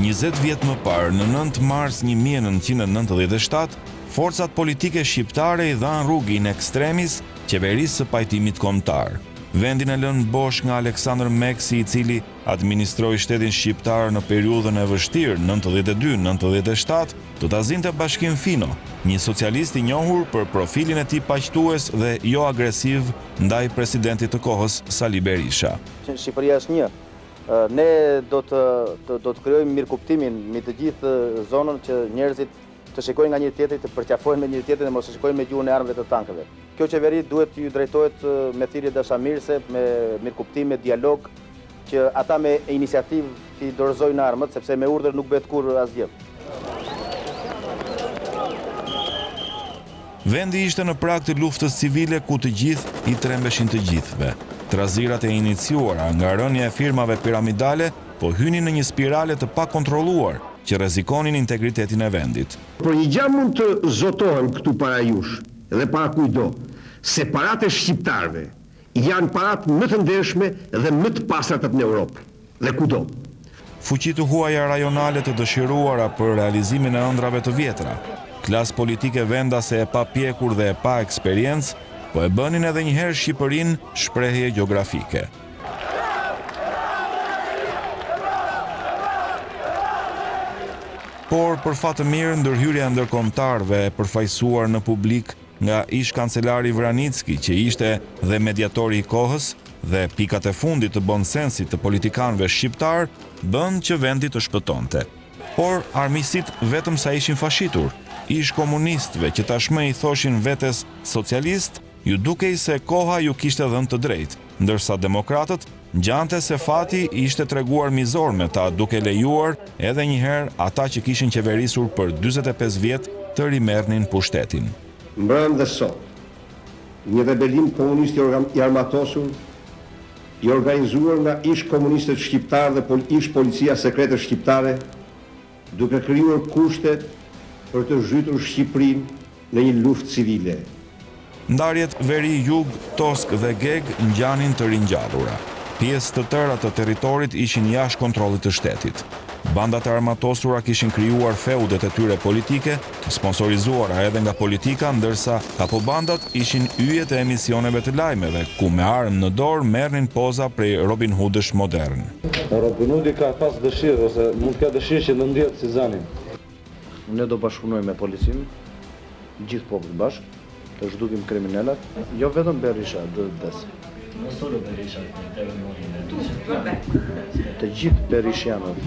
20 vjet më parë, në 9 mars 1997, forcat politike shqiptare i dhanë rrugë in extremis qeverisë së pajtimit kombëtar. Vendin e lënë bosh nga Aleksandr Meksi, i cili administroi shtetin shqiptar në periudhën e vështirë 92-97, do ta zinte Bashkim Fino, një socialist i njohur për profilin e tij paqëtues dhe jo agresiv ndaj presidentit të kohës Sali Berisha. Shqipëria është një. Ne do të krijojmë mirëkuptimin mbi të gjithë zonën që njerëzit të shikojnë nga një tjetri, të përqafojnë me një tjetrin dhe mos të shikojnë me gjuhën e armëve të tankeve. Kjo qeveri duhet t'ju drejtohet me thirrje dashamirëse, me mirëkuptim, me dialog, që ata me iniciativë t'i dorëzojnë armët, sepse me urdhër nuk bëhet kurrë asgjë. Vendi ishte në prag të luftës civile ku të gjithë i trembeshin të gjithëve. Trazirat e iniciuara nga rënja e firmave piramidale po hynin në një spirale të pakontrolluar që rrezikonin integritetin e vendit. Por një gjë mund të zotohem këtu para jush dhe para kujdo, se paratë e shqiptarëve janë paratë më të ndershme dhe më të pastrata në Europë dhe kudo. Fuqi të huaja rajonale të dëshiruara për realizimin e ëndrave të vjetra, klasë politike vendase e pa pjekur dhe e pa eksperiencë, po e bënin edhe njëherë Shqipërinë shprehje gjeografike. Por për fat të mirë, ndërhyrja ndërkombëtarëve e përfaqësuar në publik nga ish kancelari Vranicki, që ishte dhe mediatori i kohës, dhe pikat e fundit të bonsensit të politikanëve shqiptar, bën që vendi të shpëtonte. Por armiqësit vetëm sa ishin fashitur, ish komunistëve që tashmë i thoshin vetes socialist, ju dukej se koha ju kishte dhënë të drejtë, ndërsa demokratët ngjante se fati ishte treguar mizor me ta, duke lejuar edhe njëherë ata që kishin qeverisur për 45 vjet të rimerrnin pushtetin. Mbrëm dhe sot, një rebelim komunist i armatosur, i organizuar nga ish komunistët shqiptarë dhe ish policia sekrete shqiptare, duke krijuar kushte për të zhytur Shqipërinë në një luftë civile. Ndarjet veri jug, Tosk dhe Geg ngjanin të ringjallura. Pjesë të tëra të territorit ishin jashtë kontrollit të shtetit. Bandat e armatosura kishin krijuar feudet e tyre politike, të sponsorizuara edhe nga politika, ndërsa kapobandat ishin yjet e emisioneve të lajmeve, ku me armë në dorë merrnin poza prej Robin Hoodësh modern. Robin Hoodi ka pas dëshirë, ose mund të ka dëshirë që në ndjetë si zanin. Ne do bashkëpunojmë me policinë, gjithë popullit bashkë, të zhdukim kriminalat, jo vetëm Berisha, duhet besë. Të gjithë berishianët.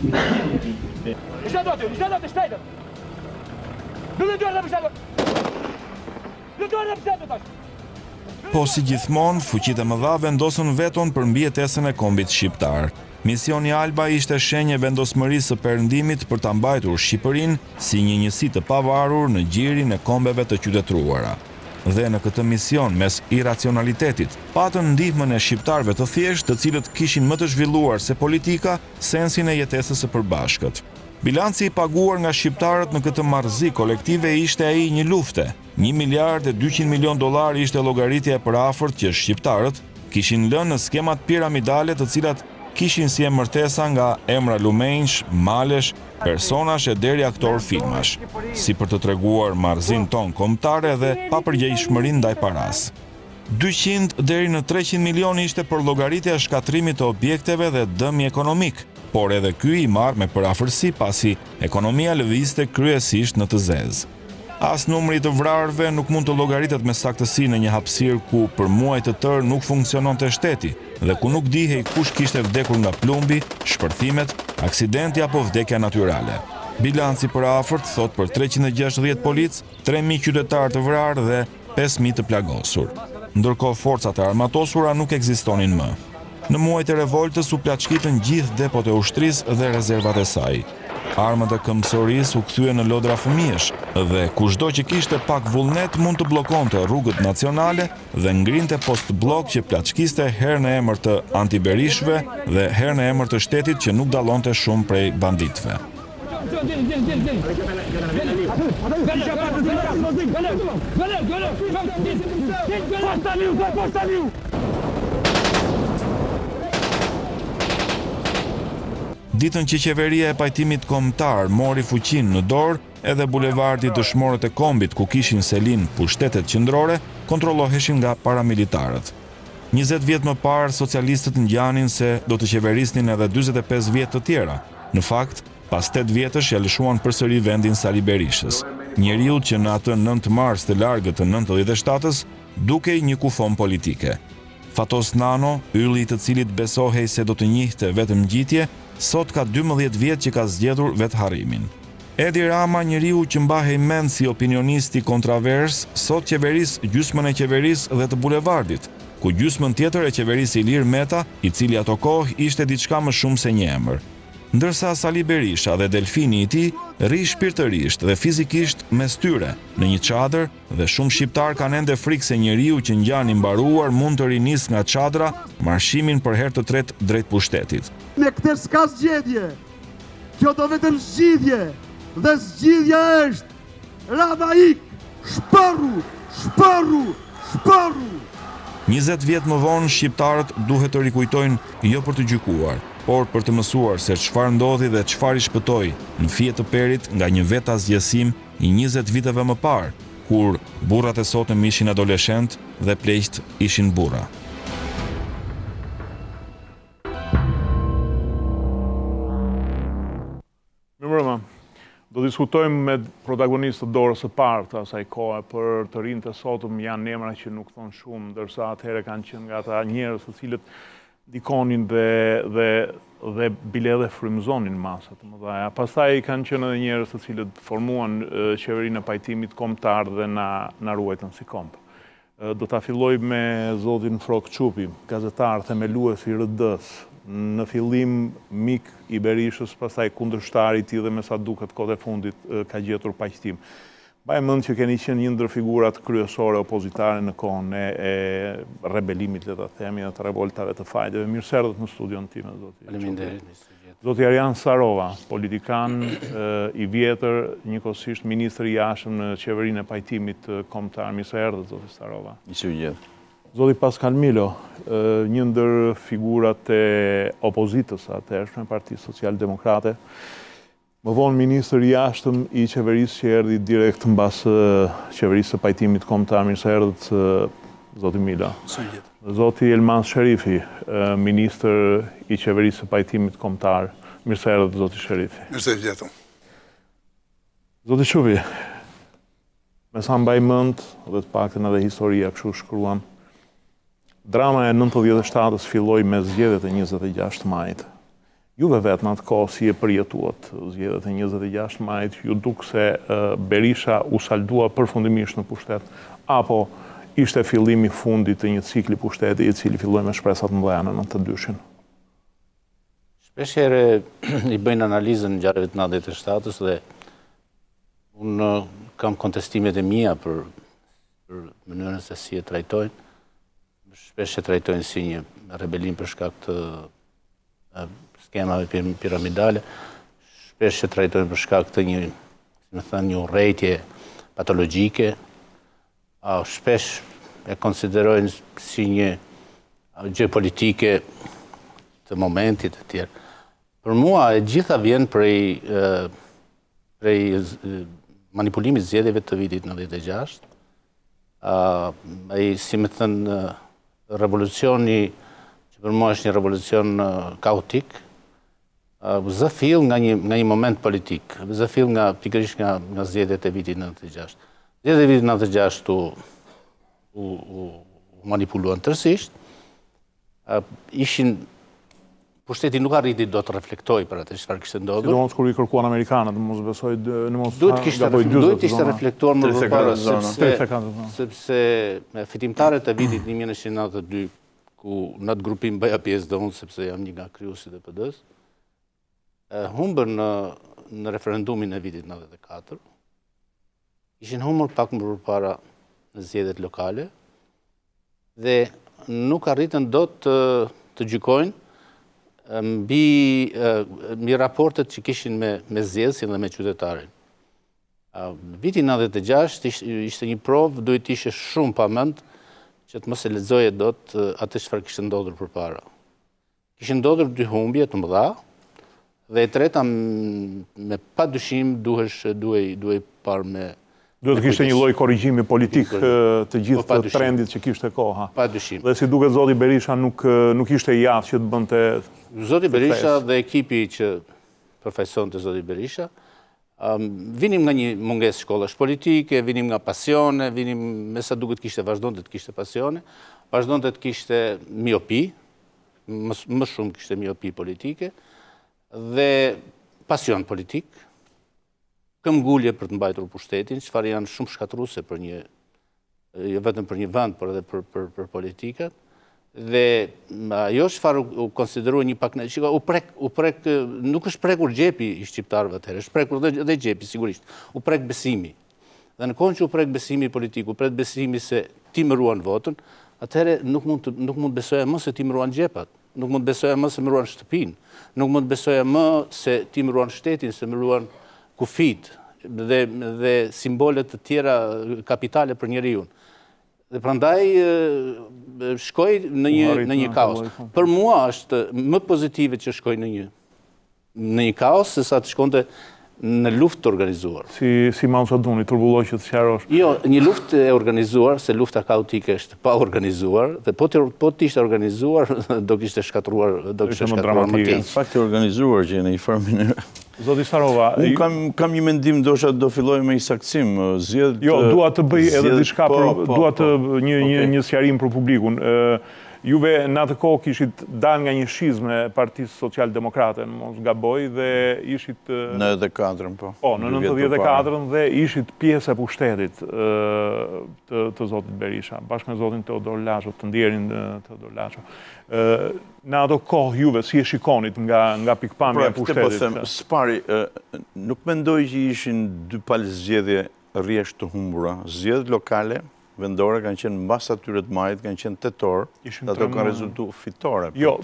Po si gjithmonë, fuqitë e mëdha vendosën veton për mbijetesën e kombit shqiptar. Misioni Alba ishte shenjë e vendosmërisë së Perëndimit për ta mbajtur Shqipërinë si një njësi të pavarur në gjirin e kombeve të qytetëruara. Dhe në këtë mision, mes iracionalitetit, patën ndihmën e shqiptarëve të thjeshtë, të cilët kishin më të zhvilluar se politika sensin e jetesës së përbashkët. Bilanci i paguar nga shqiptarët në këtë marrëzi kolektive ishte ai një lufte. 1 miliard e 200 milion dollar ishte llogaritja e përafërt që shqiptarët kishin lënë në skemat piramidale, të cilat kishin si emërtesa nga emra lumenjsh, malesh, personash e deri aktor filmash, si për të treguar marrëzinë tonë kombëtare dhe papërgjegjshmërinë ndaj paras. 200 deri në 300 milion ishte për llogaritja e shkatrimit të objekteve dhe dëmi ekonomik, por edhe ky i marr me përafërsi pasi ekonomia lëvizte kryesisht në të zezë. As numri të vrarëve nuk mund të llogaritet me saktësi në një hapësirë ku për muaj të tërë nuk funksiononte shteti dhe ku nuk dihej kush kishte vdekur nga plumbi, shpërthimet, aksidenti apo vdekja natyrale. Bilanci përafërt thot për 360 polic, 3.000 qytetarë të vrarë dhe 5.000 të plagosur. Ndërkohë forcat e armatosura nuk ekzistonin më. Në muajt e revoltës u plaçkitën gjithë depot e ushtrisë dhe rezervat e saj. Armët e këmbësorisë u kthyen në lodra fëmijësh dhe kushdo që kishte pak vullnet mund të bllokonte rrugët nacionale dhe ngrinte post-blok që plaçkiste herë në emër të antiberishëve dhe herë në emër të shtetit që nuk dallonte shumë prej banditëve. Ditën që qeveria e pajtimit kombëtar mori fuqinë në dorë, edhe bulevardi Dëshmorët e Kombit, ku kishin selin pushtetet qendrore, kontrolloheshin nga paramilitarët. 20 vjet më parë, socialistët ngjanin se do të qeverisnin edhe 45 vjet të tjera. Në fakt, pas 8 vjetësh ja lëshuan përsëri vendin Sali Berishës, njeriu që në atë 9 mars të largët të 97-s dukej një kufon politike. Fatos Nano, ylli i të cilit besohej se do të njihte vetëm ngjitje, sot ka 12 vjet që ka zgjedhur vetë harrimin. Edi Rama, njeriu që mbahej mend si opinionisti kontrovers, sot qeveris gjysmën e qeverisë dhe të bulevardit, ku gjysmën tjetër e qeverisë Ilir Meta, i cili ato kohë ishte diçka më shumë se një emër. Ndërsa Sali Berisha dhe delfini i tij rri shpirtërisht dhe fizikisht mes tyre në një çadër dhe shumë shqiptar kanë ende frikë se njeriu që ngjan i mbaruar mund të rinis nga çadra marshimin për herë të tretë drejt pushtetit. Me këtë s'ka zgjedhje. Kjo do vetëm zgjidhje. Dhe zgjidhja është Rama ik, shpërru, shpërru, shpërru. 20 vjet më vonë, shqiptarët duhet të rikujtojnë jo për të gjykuar, por për të mësuar se çfarë ndodhi dhe çfarë i shpëtoi në fije të perit nga një vetë asgjësim i 20 viteve më parë, kur burrat e sotëm ishin adoleshent dhe pleqt ishin burra. Do diskutojmë me protagonistët dorës së parë të asaj kohe, për të rinjtë e sotëm janë emra që nuk thonë shumë, ndërsa atëherë kanë qenë nga ata njerëz të cilët dikonin dhe bile dhe frymëzonin masa të mëdha. Pastaj kanë qenë edhe njerëz të cilët formuan qeverinë e pajtimit kombëtar dhe na ruajtën si komb. Do ta filloj me zotin Frok Çupi, gazetar themelues i RD-s. Në fillim mik i Berishës, pastaj kundërshtar i tij dhe me sa duket kohët e fundit ka gjetur paqëtim. Mbaj mend që keni qenë një ndër figurat kryesore opozitare në kohën e rebelimit, le ta themi, dhe të revoltave të fajteve. Mirë se erdhët në studion tim, zoti. Faleminderit. Zoti Arjan Sarova, politikan i vjetër, njëkohësisht ministri i jashtëm në qeverinë e pajtimit kombëtar. Mirë se erdhët, zoti Sarova. Mirë. Zoti Pascal Milo, një ndër figurat e opozitës atëhershme, Partisë Social-Demokrate, më vonë ministër i jashtëm i qeverisë që erdhi direkt mbas qeverisë së pajtimit kombëtar. Mirë se erdhët, zoti Milo. Zoti Elmas Sherifi, ministër i qeverisë së pajtimit kombëtar. Mirë se erdhët, zoti Sherifi. Mirë se vjetëm. Zoti Çupi, me sa mbaj mend, dhe të paktën edhe historia kështu shkruan, drama e 97-s filloi me zgjedhjet e 26 majit. Juve vetë në atë kohë si e përjetuat zgjedhjet e 26 majit, ju duk se Berisha u saldua përfundimisht në pushtet, apo ishte fillimi fundit të një cikli pushteti i cili filloi me shpresat mëdha në 92-shin? Shpesh herë i bëjnë analizën ngjarjeve të 97-s dhe unë kam kontestimet e mia për mënyrën se si e trajtojnë. Shpesh e trajtojnë si një rebelim për shkak të skemave piramidale, shpesh e trajtojnë për shkak të një urrejtje patologjike, shpesh e konsiderojnë si një gjë politike të momentit e tjerë. Për mua e gjitha vjen prej manipulimit zgjedhjeve të vitit 96, si me thënë, revolucioni që për mua është një revolucion kaotik, zë fill nga një moment politik, zë fill pikërisht nga zgjedhjet e vitit 96. Zgjedhjet e vitit 96 u manipuluan tërësisht, ishin pushteti nuk arriti do të reflektoj për atë çfarë kishte ndodhur. Sidomos kur i kërkuan amerikanët, mos besoj duhet ishte reflektuar më përpara, sepse fitimtarët e vitit 1992, ku në atë grupim bëja pjesë dhe unë, sepse jam një nga kryusit e PD-s, humbën në referendumin e vitit 94, ishin humbur pak më përpara në zgjedhjet lokale, dhe nuk arritën dot të gjykojnë mbi raportet që kishin me zgjedhësin dhe me qytetarin. Viti 96 ishte një provë, duhet ishe shumë pamend që të mos e lexoje dot atë çfarë kishte ndodhur përpara. Kishin ndodhur dy humbje të mëdha, Dhe e treta, me pa dyshim, duhej parë me... Duhet të kishte një lloj korrigjimi politik të gjithë të trendit që kishte koha. Pa dyshim. Dhe si duket zoti Berisha nuk ishte i aftë që të bënte... Zoti Berisha dhe ekipi që përfaqëson të zoti Berisha, vinim nga një mungesë shkollash politike, vinim nga pasione, vinim me sa duket vazhdonte të kishte pasione, vazhdonte të kishte miopi, më shumë kishte miopi politike, dhe pasion politik, këmbgulje për të mbajtur pushtetin, çfarë janë shumë shkatruese për një, jo vetëm për një vend, por edhe për politikat. Dhe ajo çfarë u konsiderua një pak nuk është prekur xhepi i shqiptarëve atëherë, është prekur edhe xhepi sigurisht. U prek besimi. Dhe në kohën që u prek besimi politik, u prek besimi se ti më ruan votën, atëherë nuk mund besoja më se ti më ruan xhepat, nuk mund besoja më se më ruan shtëpinë, nuk mund besoja më se ti më ruan shtetin, se më ruan kufit dhe simbolet të tjera kapitale për njeriu. Dhe prandaj shkoj në një kaos. Për mua është më pozitive që shkoj në një kaos se sa të shkonte në luftë të organizuar. Si Mao Zedongi, turbulloj që të sqarosh. Jo, një luftë e organizuar, se lufta kaotike është pa organizuar, dhe po të ishte organizuar, do kishte shkatruar më keq. Fakt e organizuar që në një farë mënyrë. Zoti Sarova, unë kam një mendim, ndoshta do filloj me një saksim. Jo, dua të bëj edhe diçka, dua të një sqarim për publikun. Juve në atë kohë kishit dalë nga një shizme e Partisë Social-Demokrate, mos gaboj, dhe ishit... Në 94-ën, po. Po, në 94-ën dhe ishit pjesë e pushtetit të zotit Berisha, bashkë me zotin Teodor Lasho, të ndjerin Teodor Lasho. Në ato kohë juve, si e shikonit nga pikpamja e pushtetit? Pra, këtë po them, s'pari, nuk mendoj që ishin dy palë zgjedhje rresht të humbura. Zgjedhjet lokale, vendore kanë qenë mbas atyre të majit, kanë qenë tetor, dhe ato kanë rezultu fitore. Jo,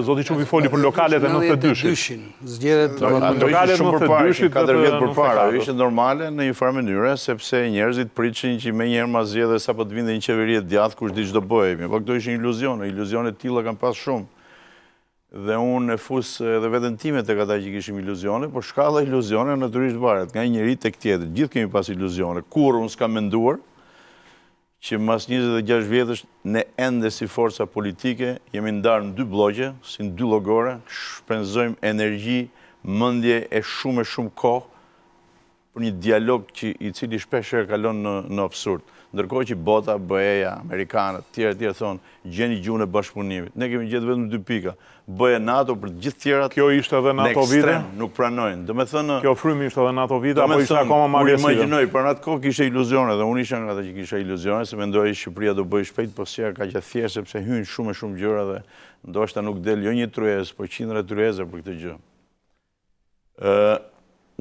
zoti Çubi foli për lokalet e 92-shin. Zgjedhjet lokalet e 92-shit 4 vjet përpara, ishte normale në një farë mënyre, sepse njerëzit prishin që me njerë mas zgjedhje sapo të vinte një qeveri e djathtë kush di ç'do bëhej. Po këto ishin iluzione të tilla kanë pas shumë. Dhe unë e fus edhe veten time tek ata që kishim iluzione, por shkalla e iluzione natyrisht varet nga një njeri tek tjetri. Gjithë kemi pas iluzione. Kur unë s'kam menduar që mas 26 vjetësh ne ende si forca politike jemi ndarë në dy blogje, si në dy llogore, shpenzojmë energji, mendje e shumë kohë për një dialog i cili shpesh kalon në absurd. Ndërkohë që bota, BE-ja, amerikanët, tjerë thonë, gjeni gjuhën e bashkëpunimit. Ne kemi gjetë vetëm 2 pika. BE NATO për gjithë tjerat. Kjo ishte edhe NATO vite? Nuk pranojnë. Do me thënë... Kjo frymi ishte edhe NATO vite, apo ishte akoma më agresive? Kur imagjinoj, për në atë kohë kishe iluzione, dhe unë isha nga ata që kisha iluzione, se mendoj Shqipëria do bëj shpejt, po si ka që thjesht, sepse hynë shumë gjëra dhe ndoshta nuk del jo një tryez, po qindra tryeza për këtë gjë.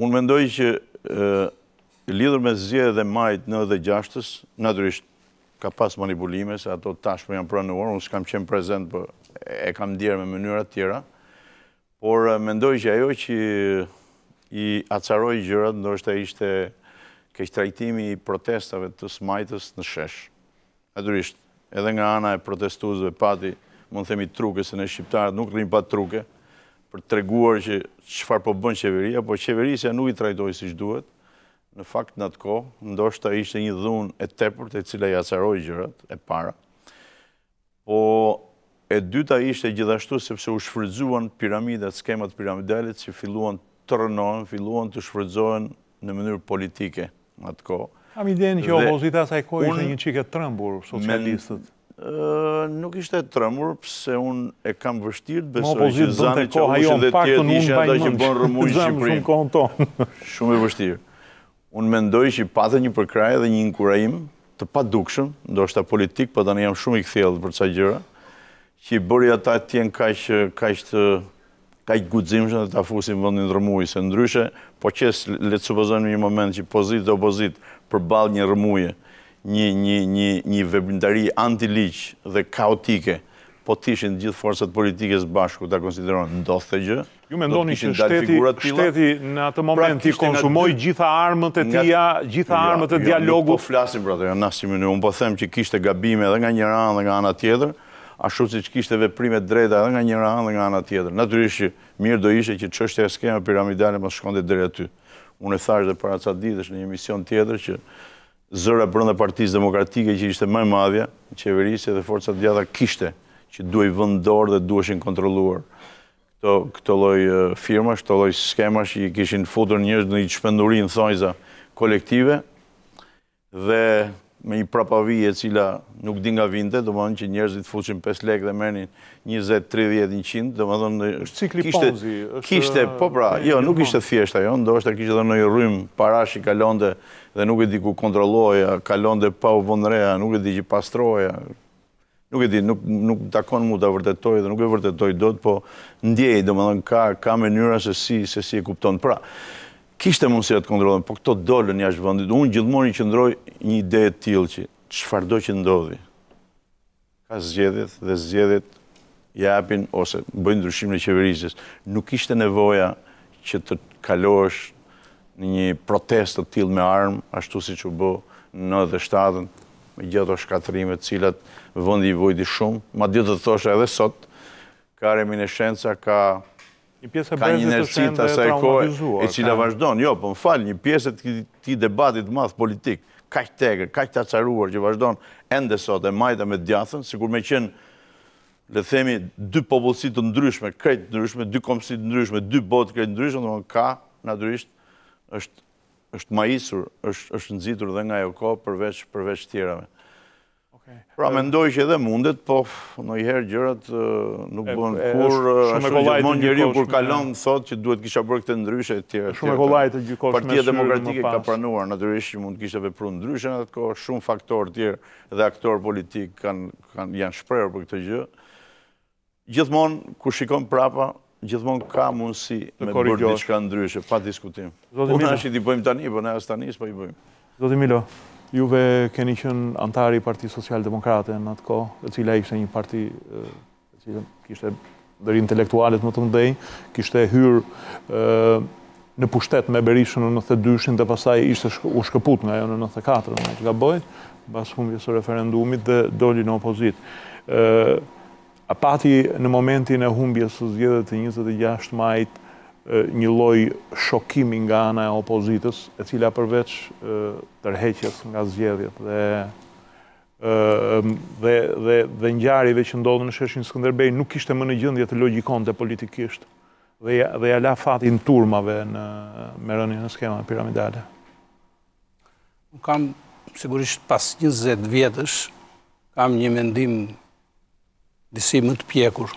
Unë mendoj që lidhur me zgjedhjet e majit 96-s, natyrisht ka pas manipulime, se ato tashmë janë pranuar, unë s'kam qenë prezent, por e kam ndjerë me mënyra tjera, por mendoj që ajo që i acaroi gjërat, ndoshta ishte keqtrajtimi i protestave të smajtës në shesh. Natyrisht, edhe nga ana e protestuesve pati, mund themi truke, se ne shqiptarët nuk rrim pa truke, për të treguar që çfarë po bën qeveria, por qeverisja nuk i trajtoi siç duhet. Në fakt në atë kohë, ndoshta ishte një dhunë e tepërt e cila i acaroi gjërat e para. Po e dyta ishte gjithashtu sepse u shfrytzuan piramidat, skemat piramidale që filluan të rënohen, filluan të shfrytzohen në mënyrë politike në atë kohë. Kam idenë që opozita asaj kohë ishte një çike trembur socialistët. Nuk ishte trembur, pse unë e kam vështirë të besoj që Zani Çavushi dhe tjerë ishin ata që bën rrëmuj Shqipërinë. Shumë e vështirë. Unë mendoj që patë një përkrahje dhe një inkurajim të padukshëm, ndoshta politik, po tani jam shumë i kthjellët për ca gjëra, që i bëri ata të jenë kaq guximshëm dhe ta fusin vendin rrëmuj, se ndryshe, po qes le të supozojmë një moment që pozitë dhe opozitë përballë një rrëmuje, një veprimtari anti-ligj dhe kaotike, po t'ishin gjithë forcat politike së bashku ta konsideronin ndodhte të gjë. Ju mendoni që shteti në atë moment i konsumoi gjitha armët e tija, gjitha armët e dialogut? Nuk po flasim për atë, në asnjë mënyrë. Unë po them që kishte gabime edhe nga njëra anë dhe nga ana tjetër. ashtu si që kishte veprime drejta edhe nga njëra anë dhe nga ana tjetër. Natyrisht që mirë do ishe që çështja e skema piramidale mos shkonte deri aty. Unë e thash dhe para ca ditësh në një emision tjetër që zëra brenda Partisë Demokratike që ishte më e madhja, qeverisja dhe forcat djatha kishte që duhej vënd dorë dhe duheshin kontrolluar këto lloj firmash, këto lloj skemash që i kishin futur njerëz në një çpenduri në thonjza kolektive dhe me një prapavi e cila nuk di nga vinte, domethënë që njerëzit fuqin 5 lekë dhe merrnin 20, 30, 100, domethënë cikli Ponzi, kishte, po pra, jo, nuk ishte thjesht ajo, ndoshta kishte edhe ndonjë rrym parash i kalonte dhe nuk e di ku kontrolloja, kalonte pa u vënë reja, nuk e di që pastroja. Nuk e di, nuk takon mu ta vërtetoj dhe nuk e vërtetoj dot, po ndjej, domethënë ka mënyra se si e kupton. Pra, kishte mundësi të kontrollojnë, po këto dolën jashtë vendit. Unë gjithmonë i qëndroj një ide e tillë që çfarëdo që ndodhi, ka zgjedhjet dhe zgjedhjet japin ose bëjnë ndryshim në qeverisjes. Nuk ishte nevoja që të kalosh në një protestë të tillë me armë, ashtu siç u bë në 97-ën, me gjato shkatrimet cilat vendi i vojti shumë, madje të thosha edhe sot, ka reminiscenca, ka një inerci të asaj kohe e cila vazhdon. Jo, po më fal, një pjesë të këtij debatit madh politik, kaq tegër, kaq të acaruar që vazhdon ende sot e majta me djathën, sikur me qenë, le themi, dy popullsi të ndryshme, krejt ndryshme, dy kombësi të ndryshme, dy botë krejt ndryshme, domethënë ka natyrisht është maisur, është nxitur dhe nga ajo kohë përveç tjerave. Pra mendoj që edhe mundet, po ndonjëherë gjërat nuk bëhen kur ashtu gjithmonë njeriu kur kalon thotë që duhet kisha bërë këtë ndryshe etj. Shumë e kollaj të gjykosh me Partia Demokratike ka pranuar natyrisht që mund të kishte vepruar ndryshe në atë kohë, shumë faktorë të tjerë dhe aktorë politik janë shprehur për këtë gjë. Gjithmonë kur shikon prapa, gjithmonë ka mundësi me bërë diçka ndryshe, pa diskutim. Unë tash i bëjmë tani, po ne as tani s'po i bëjmë. Zoti Milo, juve keni qenë antari i Partisë Social-Demokrate në atë kohë, e cila ishte një parti e cila kishte deri intelektualet më të mëdhenj, kishte hyrë në pushtet me Berishën në 92-shin dhe pastaj ishte u shkëput nga ajo në 94, në që gaboj, pas humbjes së referendumit dhe doli në opozitë. A pati në momentin e humbjes së zgjedhjeve të 26 majit një lloj shokimi nga ana e opozitës, e cila përveç tërheqjes nga zgjedhjet dhe ngjarjeve që ndodhen në sheshin Skënderbej nuk kishte më në gjendje të logjikonte politikisht dhe ja la fatin turmave me rënien në skema piramidale. Unë kam sigurisht pas 20 vjetësh kam një mendim disi më të pjekur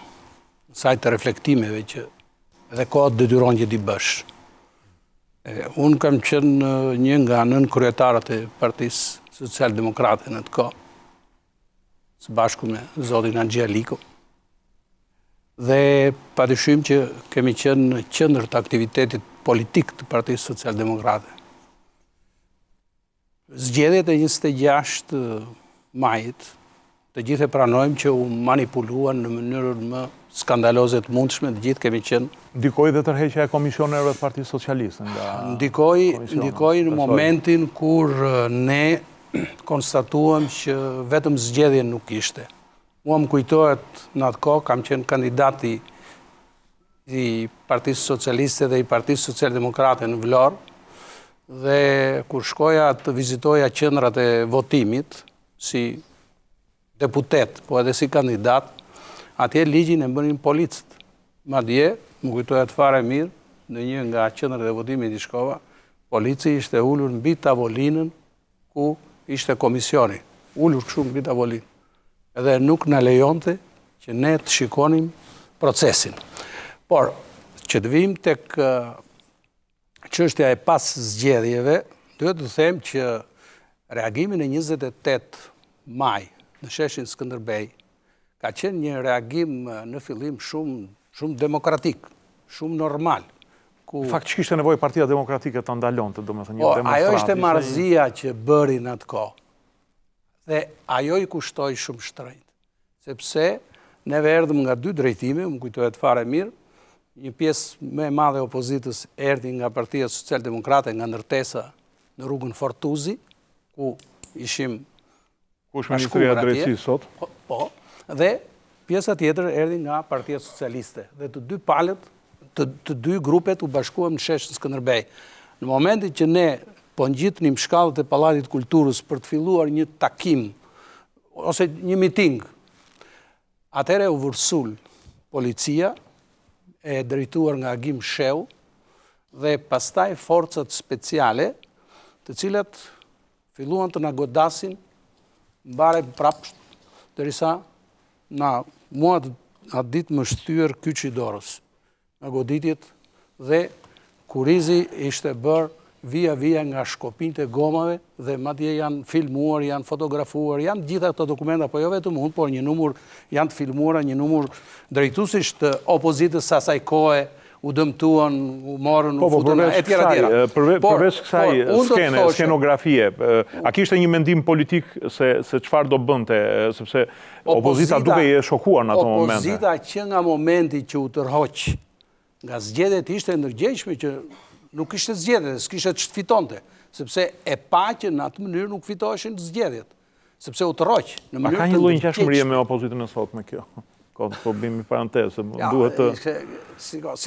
në saj të reflektimeve që edhe kohët detyron që t'i bësh. Unë kam qenë një nga nën kryetarët e Partisë Social-Demokrate në të kohë, së bashku me zotin Axhia Liko, dhe padyshim që kemi qenë në qendër të aktivitetit politik të Partisë Social-Demokrate. Zgjedhjet e 26 majit, të gjithë e pranojmë që u manipuluan në mënyrën më skandaloze të mundshme, të gjithë kemi qenë. Ndikoi dhe tërheqja e komisionerëve të Partisë Socialiste nga Ndikoi në momentin kur ne konstatuam që vetëm zgjedhje nuk ishte. Mua më kujtohet në atë kohë kam qenë kandidati i Partisë Socialiste dhe i Partisë Social-Demokrate në Vlorë dhe kur shkoja të vizitoja qendrat e votimit si deputet, po edhe si kandidat, atje ligjin e bënin policët. Madje, më kujtohet fare mirë, në një nga qendrat e votimit i shkova, polici ishte ulur mbi tavolinën ku ishte komisioni. Ulur kështu mbi tavolinë. Edhe nuk na lejonte që ne të shikonim procesin. Por, që të vim tek çështja e pas zgjedhjeve, duhet të them që reagimin e 28 maj në sheshin Skënderbej ka qenë një reagim në fillim shumë demokratik, shumë normal. Në fakt që kishte nevojë Partia Demokratike të ndalonte, domethënë një demonstratë. Ajo ishte marrëzia që bëri në atë kohë. Dhe ajo i kushtoi shumë shtrenjtë, sepse neve erdhëm nga dy drejtime, më kujtohet fare mirë, një pjesë më e madhe e opozitës erdhi nga Partia Social-Demokrate, nga ndërtesa në rrugën Fortuzi, ku ishim Kush Ministria e Drejtësisë sot? Po, dhe Pjesa tjetër erdhi nga Partia Socialiste dhe të dy palët, të dy grupet u bashkuam në sheshën Skënderbej. Në momentin që ne po ngjitnim shkallët e Pallatit Kulturës për të filluar një takim ose një miting, atëherë u vërsul policia e drejtuar nga Agim Sheu dhe pastaj forcat speciale, të cilat filluan të na godasin mbare prapë derisa na mua atë ditë më shtyr kyçi dorës nga goditjet dhe kurizi ishte bërë via nga shkopinjtë e gomave dhe madje janë filmuar, janë fotografuar, janë gjitha këto dokumenta, po jo vetëm unë, por një numër janë të filmuara, një numër drejtuesish të opozitës së asaj kohe u dëmtuan, u morën, u futën, e tjera. Përveç kësaj skenografie, a kishte një mendim politik se çfarë do bënte, sepse opozita duke i shokuar në ato momente? Opozita që nga momenti që u tërhoq nga zgjedhjet ishte ndërgjegjshme që nuk ishte zgjedhje, s'kishte që të fitonte, sepse e pa që në atë mënyrë nuk fitoheshin zgjedhjet, sepse u tërhoq në mënyrë të ndërgjegjshme. A ka një lloj ngjashmërie me opozitën e sotme kjo? Po bëjmë parantezë, duhet të...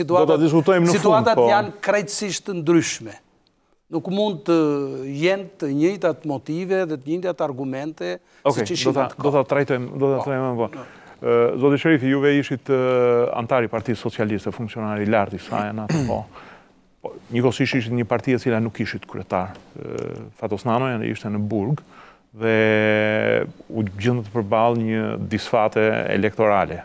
Do të diskutojmë në fund, po... Situatat janë krejtësisht të ndryshme. Nuk mund të jenë të njëjtat motive dhe të njëjtat argumente si që ishin atë kohë. Do të trajtojmë, po. Zoti Sherifi, juve ishit antari Partisë Socialiste, funksionari i lartë i saj në atë kohë. Njëkohësisht ishit një parti e cila nuk ishit kryetar. Fatos Nano ishte në Burg dhe u gjendët përballë një disfate elektorale.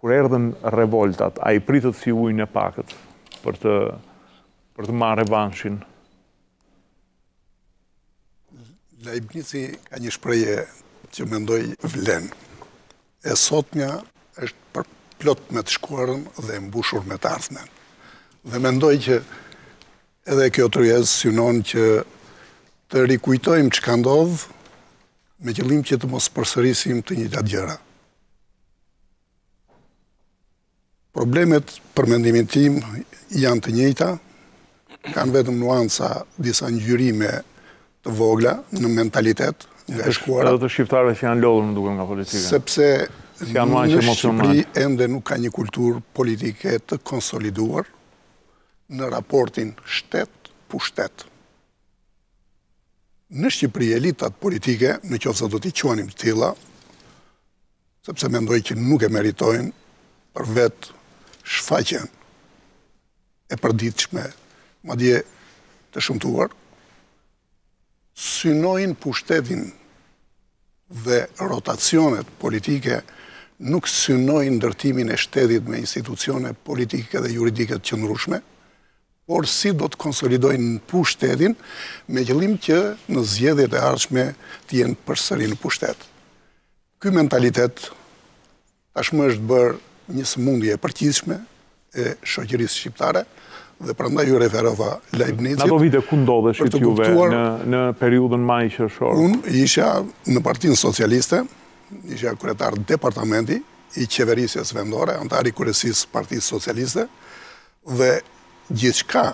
Kur erdhën revoltat, a i pritët si ujnë e pakët për të marrë revanshin? Leibnizi ka një shprehje që mendoj vlen. E sotmja është plot me të shkuarën dhe mbushur me të ardhmen. Dhe mendoj që edhe kjo tryezë synon që të rikujtojmë çka ndodh me qëllim që të mos përsërisim të njëjtat gjëra. Problemet, për mendimin tim, janë të njëjta, kanë vetëm nuanca, disa ngjyrime të vogla në mentalitet nga e shkuara. Edhe të shqiptarëve që janë lodhur më duket nga politika. Sepse në Shqipëri ende nuk ka një kulturë politike të konsoliduar në raportin shtet-pushtet. Në Shqipëri elitat politike, në qoftë se do t'i quanim të tilla, sepse mendoj që nuk e meritojnë për vetë shfaqjen e përditshme, madje të shëmtuar, synojnë pushtetin dhe rotacionet politike nuk synojnë ndërtimin e shtetit me institucione politike dhe juridike të qëndrueshme, por si do të konsolidojnë pushtetin me qëllim që në zgjedhjet e ardhshme të jenë përsëri në pushtet. Ky mentalitet tashmë është bërë një sëmundje e përgjithshme e shoqërisë shqiptare dhe prandaj ju referova Leibnizit. Në ato vite ku ndodheshit juve në periudhën maj-qershor? Unë isha në Partinë Socialiste, isha kryetar departamenti i qeverisjes vendore, antari kryesisë Partisë Socialiste, dhe gjithçka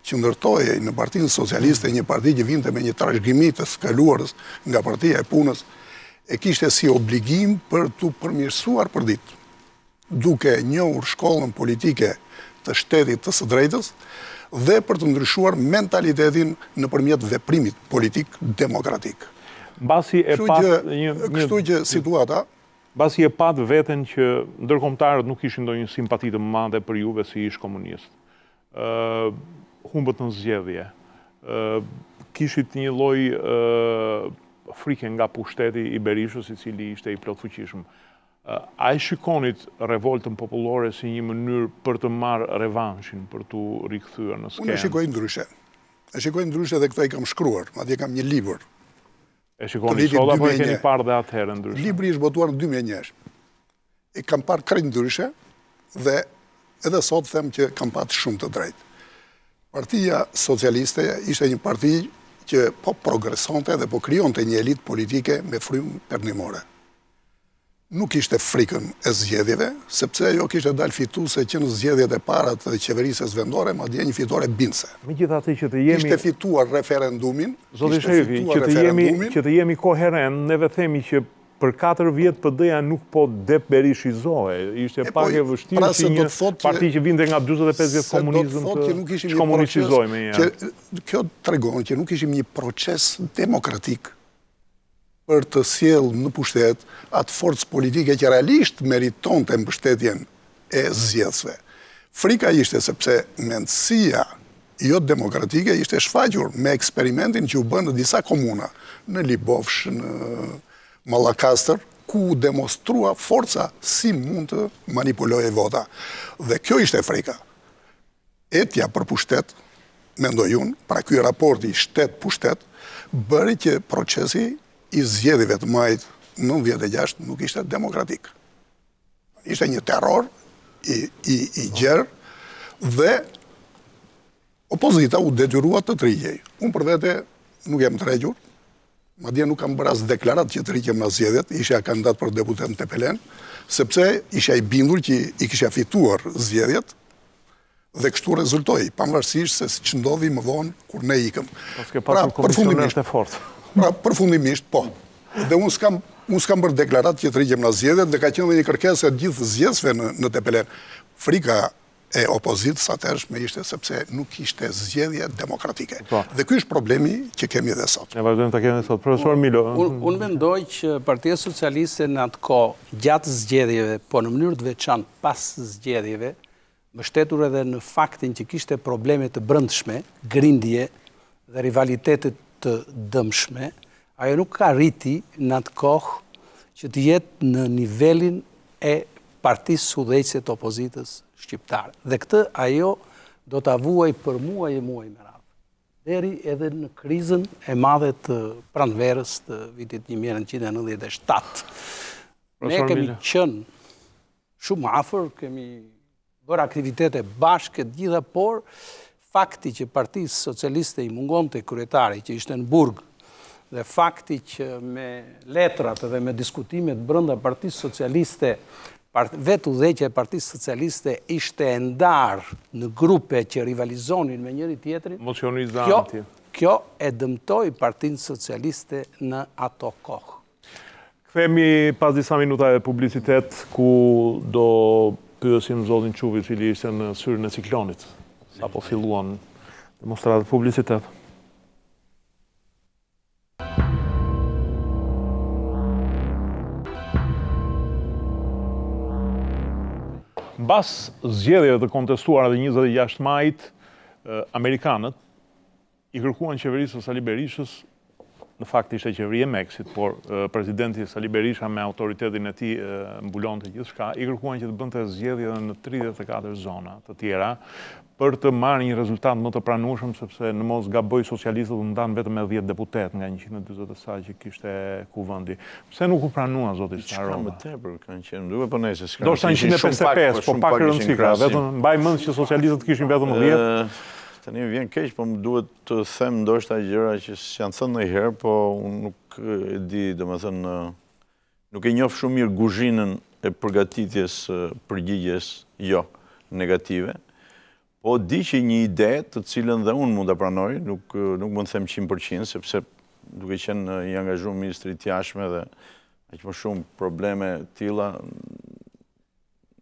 që ndërtohej në Partinë Socialiste, një parti që vinte me një trashëgimi të skaluarës nga Partia e Punës, e kishte si obligim për të përmirësuar përditje, duke njohur shkollën politike të shtetit të së drejtës dhe për të ndryshuar mentalitetin nëpërmjet veprimit politik demokratik. Kështu që situata... Basi e pat veten që ndërkombëtarët nuk kishin ndonjë simpati të madhe për juve si ish komunist. Humbët në zgjedhje. Kishit një lloj frike nga pushteti i Berishës, i cili ishte i plotfuqishëm. A e shikonit revoltën popullore si një mënyrë për të marrë revanshin, për të rikthyer në skenë? Unë e shikoj ndryshe. E shikoj ndryshe dhe këto i kam shkruar, madje kam një libër. E shikoni sot apo e keni parë dhe atëherë ndryshe? Libri është botuar në 2001. E kam parë krejt ndryshe dhe edhe sot them që kam patë shumë të drejtë. Partia Socialiste ishte një parti që po progresonte dhe po krijonte një elitë politike me frymë perëndimore. Nuk ishte frikën e zgjedhjeve, sepse ajo kishte dalë fituese që në zgjedhjet e para të qeverisjes vendore, madje një fitore bindse. Megjithatë që të jemi ishte fituar referendumin, Zoti Shefi, që të jemi koherent, neve themi që për 4 vjetë PD-ja nuk po deperishizohe. Ishte pak e vështirë që një parti që vinte nga 45 vjetë komunizm të komunistizoj me një. Kjo të regonë që nuk ishim një proces demokratik për të sjellë në pushtet atë forcë politike që realisht meriton të mbështetjen e zgjedhësve. Frika ishte sepse mendësia jo demokratike ishte shfaqur me eksperimentin që u bën në disa komuna, në Libofsh, në Mallakastër, ku demonstrua forca si mund të manipulojë vota. Dhe kjo ishte frika. Etja për pushtet, mendoj unë, pra ky raporti shtet-pushtet, bëri që procesi i zgjedhjeve të majit 96 nuk ishte demokratik. Ishte një terror i gjerë dhe opozita u detyrua të tërhiqej. Unë për vete nuk jam tërhequr, madje nuk kam bërë as deklarat që të rriqem në zgjedhjet, isha kandidat për deputet në Tepelen, sepse isha i bindur që i kisha fituar zgjedhjet dhe kështu rezultoi, pavarësisht se që ndodhi më vonë kur ne ikëm. Përfundimisht, po. Dhe unë s'kam bërë deklarat që të rriqem në zgjedhjet dhe ka qenë dhe një kërkesë e gjithë zgjedhësve në Tepelen. Frika e opozitës atërshme ishte sepse nuk ishte zgjedhje demokratike. Dhe ky është problemi që kemi edhe sot. Ne vazhdojmë ta kemi sot. Profesor Milo. Unë mendoj që Partia Socialiste në atë kohë gjatë zgjedhjeve, po në mënyrë të veçantë pas zgjedhjeve, mbështetur edhe në faktin që kishte probleme të brendshme, grindje dhe rivalitetet të dëmshme, ajo nuk ka rriti në atë kohë që të jetë në nivelin e Partisë Udhëheqëse të Opozitës shqiptare. Dhe këtë ajo do të vuaj për muaj e muaj me radhë. Deri edhe në krizën e madhe të pranverës të vitit 1997. Ne kemi qenë shumë afër, kemi bërë aktivitete bashkë të gjitha, por fakti që Partisë Socialiste i mungonte kryetari që ishte në Burg, dhe fakti që me letrat dhe me diskutimet brenda Partisë Socialiste vetë udhëheqja e Partisë Socialiste ishte e ndarë në grupe që rivalizonin me njëri tjetrin, kjo e dëmtoi Partinë Socialiste në ato kohë. Kthehemi pas disa minutave publicitet ku do pyesim zotin Çuvi, i cili ishte në syrin e ciklonit, sapo filluan demonstratat publicitet. Mbas zgjedhjeve të kontestuara dhe 26 majit, amerikanët i kërkuan qeverisë së Sali Berishës, në fakt ishte qeveri e Meksit, por presidenti Sali Berisha me autoritetin e tij mbulonte gjithçka, i kërkuan që të bënte zgjedhje në 34 zona të tjera për të marrë një rezultat më të pranueshëm, sepse në mos gaboj socialistët u ndan vetëm me 10 deputet nga 140 sa që kishte kuvendi. Pse nuk u pranua zoti Starova? Më tepër kanë qenë, duhet po nëse s'ka. Do të 155, po pak rëndësishme, vetëm mbaj mend që socialistët kishin vetëm 10. Tani vjen keq, po më duhet të them ndoshta gjëra që s'janë thënë ndonjëherë, po unë nuk e di, domethënë nuk e njoh shumë mirë kuzhinën e përgatitjes përgjigjes negative. Po di që një ide të cilën dhe unë mund ta pranoj, nuk mund të them 100%, sepse duke qenë i angazhuar ministri i jashtme dhe aq më shumë probleme të tilla,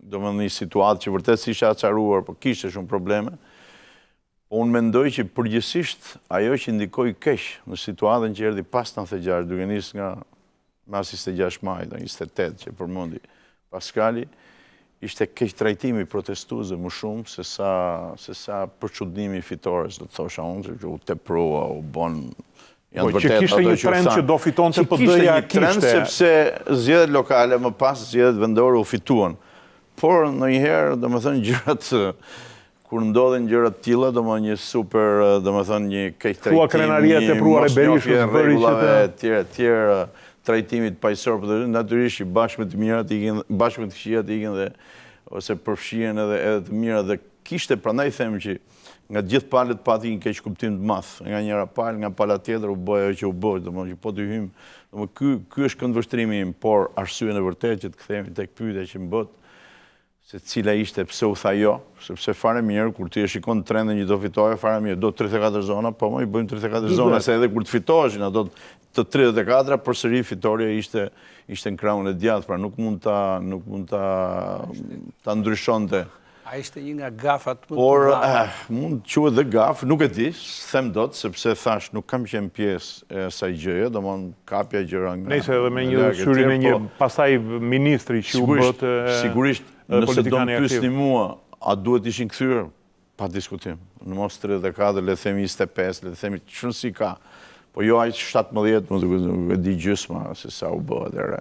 domethënë një situatë që vërtet si ishte acaruar, po kishte shumë probleme. Unë mendoj që përgjithsisht ajo që ndikoi keq në situatën që erdhi pas 96, duke nisë nga mas 26 majit, 28 që përmendi Paskali, ishte keq trajtimi protestuesve më shumë se sa përçudnimi fitores, do të thosha unë, që u teprua, u bën janë vërtet ato që kishte një trend që do fitonte PD-ja, kishte një trend sepse zgjedhjet lokale më pas zgjedhjet vendore u fituan. Por ndonjëherë, domethënë gjërat kur ndodhen gjëra të tilla, domethënë një super, domethënë një keq trajtim, një mosnjohje rregullave të tjera, trajtimit paqësor, por natyrisht i bashkë me të mirat ikin, bashkë me të këqijat ikin dhe ose përfshihen edhe të mira dhe kishte, prandaj them që nga të gjithë palët pati një keq kuptim të madh. Nga njëra palë, nga pala tjetër u bë ajo që u bë, domethënë që po të hym, domethënë ky është këndvështrimi im, por arsyeën e vërtetë që të kthehemi tek pyetja që më bët, se cila ishte pse u tha jo, sepse fare mirë, kur ti e shikon trendin një do fitoje, fare mirë, do 34 zona, po më i bëjmë 34 zona, se edhe kur të fitoheshin, ato të 34, përsëri fitoria ishte në krahun e djathtë, pra nuk mund ta ndryshonte. A ishte një nga gafat më të mëdha? Por, mund të quhet dhe gaf, nuk e di, them dot, sepse thash nuk kam qenë pjesë e asaj gjëje, domthon kapja gjëra nga... Nëse edhe me një syrin e një pastaj ministri që u bët... Sigurisht, nëse do më pyesni mua, a duhet ishin kthyer? Pa diskutim. Në mos 34, le të themi 25, le të themi çfarë si ka. Po jo aq 17, nuk e di gjysma se sa u bë atëherë.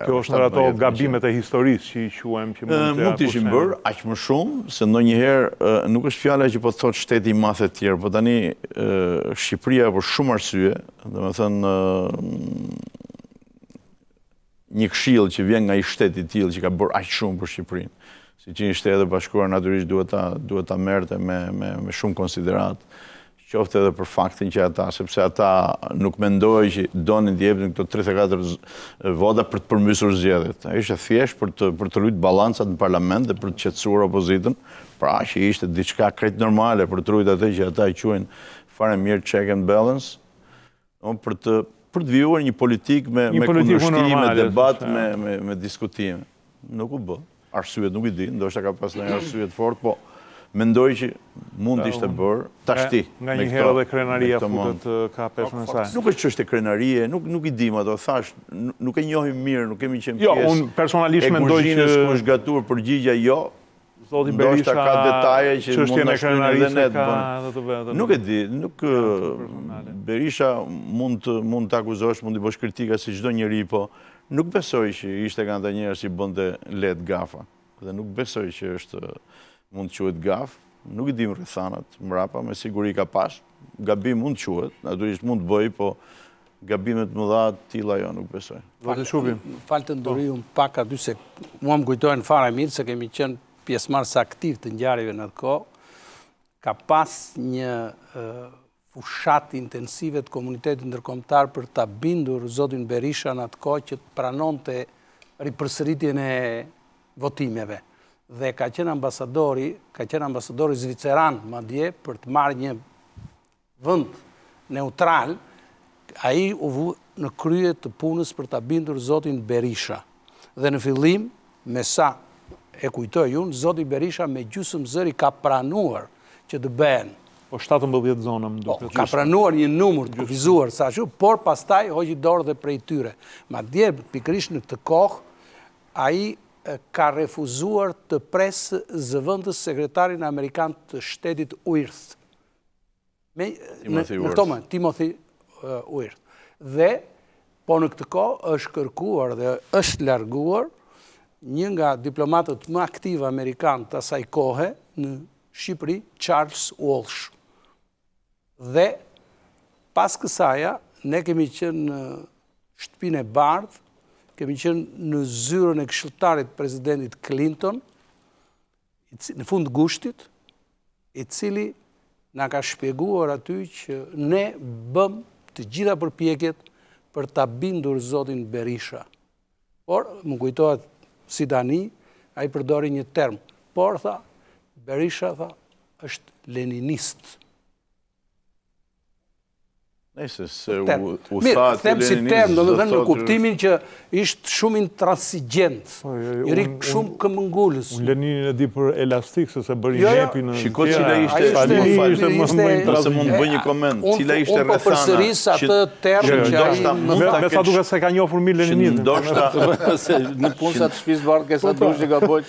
Kjo është ndër ato gabimet e historisë që i quajmë që mund të ishin bërë aq më shumë, se ndonjëherë nuk është fjala që po thotë shteti i madh e tjerë, po tani Shqipëria për shumë arsye, domethënë një këshill që vjen nga një shtet i tillë që ka bërë aq shumë për Shqipërinë, siç një Shtetet e Bashkuara natyrisht duhet ta merrte me shumë konsiderat. Qofte edhe për faktin që ata, sepse ata nuk mendojnë që donin të jepnin këto 34 vota për të përmbysur zgjedhjet. Ishte thjesht për të rritur balancat në parlament dhe për të qetësuar opozitën, pra që ishte diçka krejt normale për të rritur atë që ata i quajnë fare mirë check and balance, për të vijuar një politikë me kundërshtim, me debat, me diskutime. Nuk u bë. Arsyet nuk i di, ndoshta ka pas ndonjë arsye të fortë, po mendoj që mund të ishte bërë tashti. Nga një herë dhe krenaria futet ka peshën e saj. Nuk është që është krenarie, nuk i dim ato, thash, nuk e njohim mirë, nuk kemi qenë pjesë. Jo, unë personalisht mendoj që... ku është gatuar përgjigja jo, ndoshta ka detaje që mund në shkrynë edhe ne të bënë. Nuk e di, Berisha mund të akuzosh, mund të bësh kritika si çdo njeri, po nuk besoj që ishte nga ata njerëz që bënte let gafa. Dhe nuk besoj që është mund të quhet gaf, nuk i dim rrethanat mbrapa, me siguri ka pas, gabim mund të quhet, natyrisht mund të bëj, po gabimet më dha të tilla jo, nuk besoj. Falë të ndori unë pak aty se mua më kujtojnë fare mirë se kemi qenë pjesëmarrës aktiv të ngjarjeve në atë kohë, ka pas një fushat intensive të komunitetit ndërkombëtar për ta bindur zotin Berisha në atë kohë që të pranonte ripërsëritjen e votimeve. Dhe ka qenë ambasadori zviceran madje për të marrë një vend neutral, ai u vu në krye të punës për ta bindur zotin Berisha. Dhe në fillim, me sa e kujtoj unë, zoti Berisha me gjysmë zëri ka pranuar që të bëhen. Po 17 zona më duket. Ka pranuar një numër të kufizuar sa ashtu, por pastaj hoqi dorë dhe prej tyre. Madje pikërisht në këtë kohë ai ka refuzuar të presë zëvendës sekretarin amerikan të shtetit Uirth. Timothy Uirth. Dhe, po në këtë kohë është kërkuar dhe është larguar një nga diplomatët më aktiv amerikan të asaj kohe në Shqipëri, Charles Walsh. Dhe, pas kësaja, ne kemi qenë në shtëpinë e bardhë, kemi qenë në zyrën e këshilltarit presidentit Clinton, në fund gushtit, i cili na ka shpjeguar aty që ne bëm të gjitha përpjekjet për ta bindur zotin Berisha. Por, më kujtohet si tani, ai përdori një term. Por, tha, Berisha, tha, është leninist. Nëse se u tha të them si term, domethënë në kuptimin që ishte shumë intransigjent, njëri shumë këmbëngulës. Unë Leninin e di për elastik, se bëri gjepi në... Shiko cila ishte... Nëse mund të bëj një koment, cila ishte rrethana... Unë po përsëris atë term që ai... Me sa duket se ka njohur mirë Leninizmin. Ndoshta... Në punësat të shtëpisë bardhë ke sa dush që ka bëjt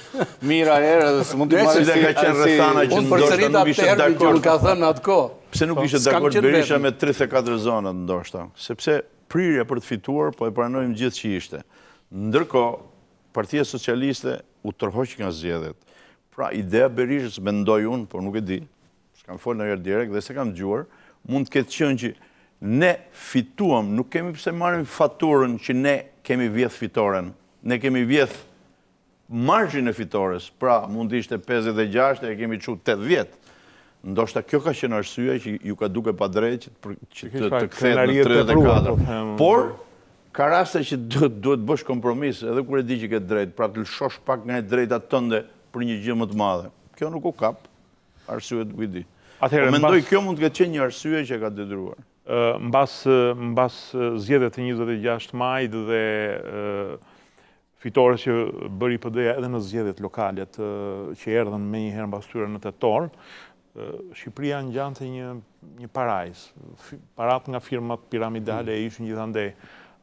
mira herë dhe së mund të marrë si... ka qenë rrethana që ndoshta nuk ishte dakord. Ka thënë atë kohë. Pse nuk ishte dakord Berisha me 34 zonat ndoshta? Sepse prirja për të fituar, po e pranojmë gjithë që ishte. Ndërkohë, Partia Socialiste u tërhoq nga zgjedhjet. Pra, ideja Berishës, mendoj unë, por nuk e di, s'kam folë në herë direkt dhe se kam dëgjuar, mund të ketë qenë që ne fituam, nuk kemi pse marrim faturën që ne kemi vjedh fitoren. Ne kemi vjedh margjin e fitores, pra mund të ishte 56 e kemi çu 80. Ndoshta kjo ka qenë arsyeja që ju ka duke pa drejt që të kthehet në 34. Por, ka raste që duhet bësh kompromis, edhe kur e di që ke drejt, pra të lëshosh pak nga e drejtat tënde për një gjë më të madhe. Kjo nuk u kap, arsyet kujdi. Mendoj kjo mund të ketë qenë një arsye që ka detyruar. Mbas zgjedhjeve të 26 majit dhe fitores që bëri PD-ja edhe në zgjedhjet lokale që erdhën me njëherë mbas tyre në tetor, Shqipëria ngjante një parajs. Parat nga firmat piramidale ishin gjithandej.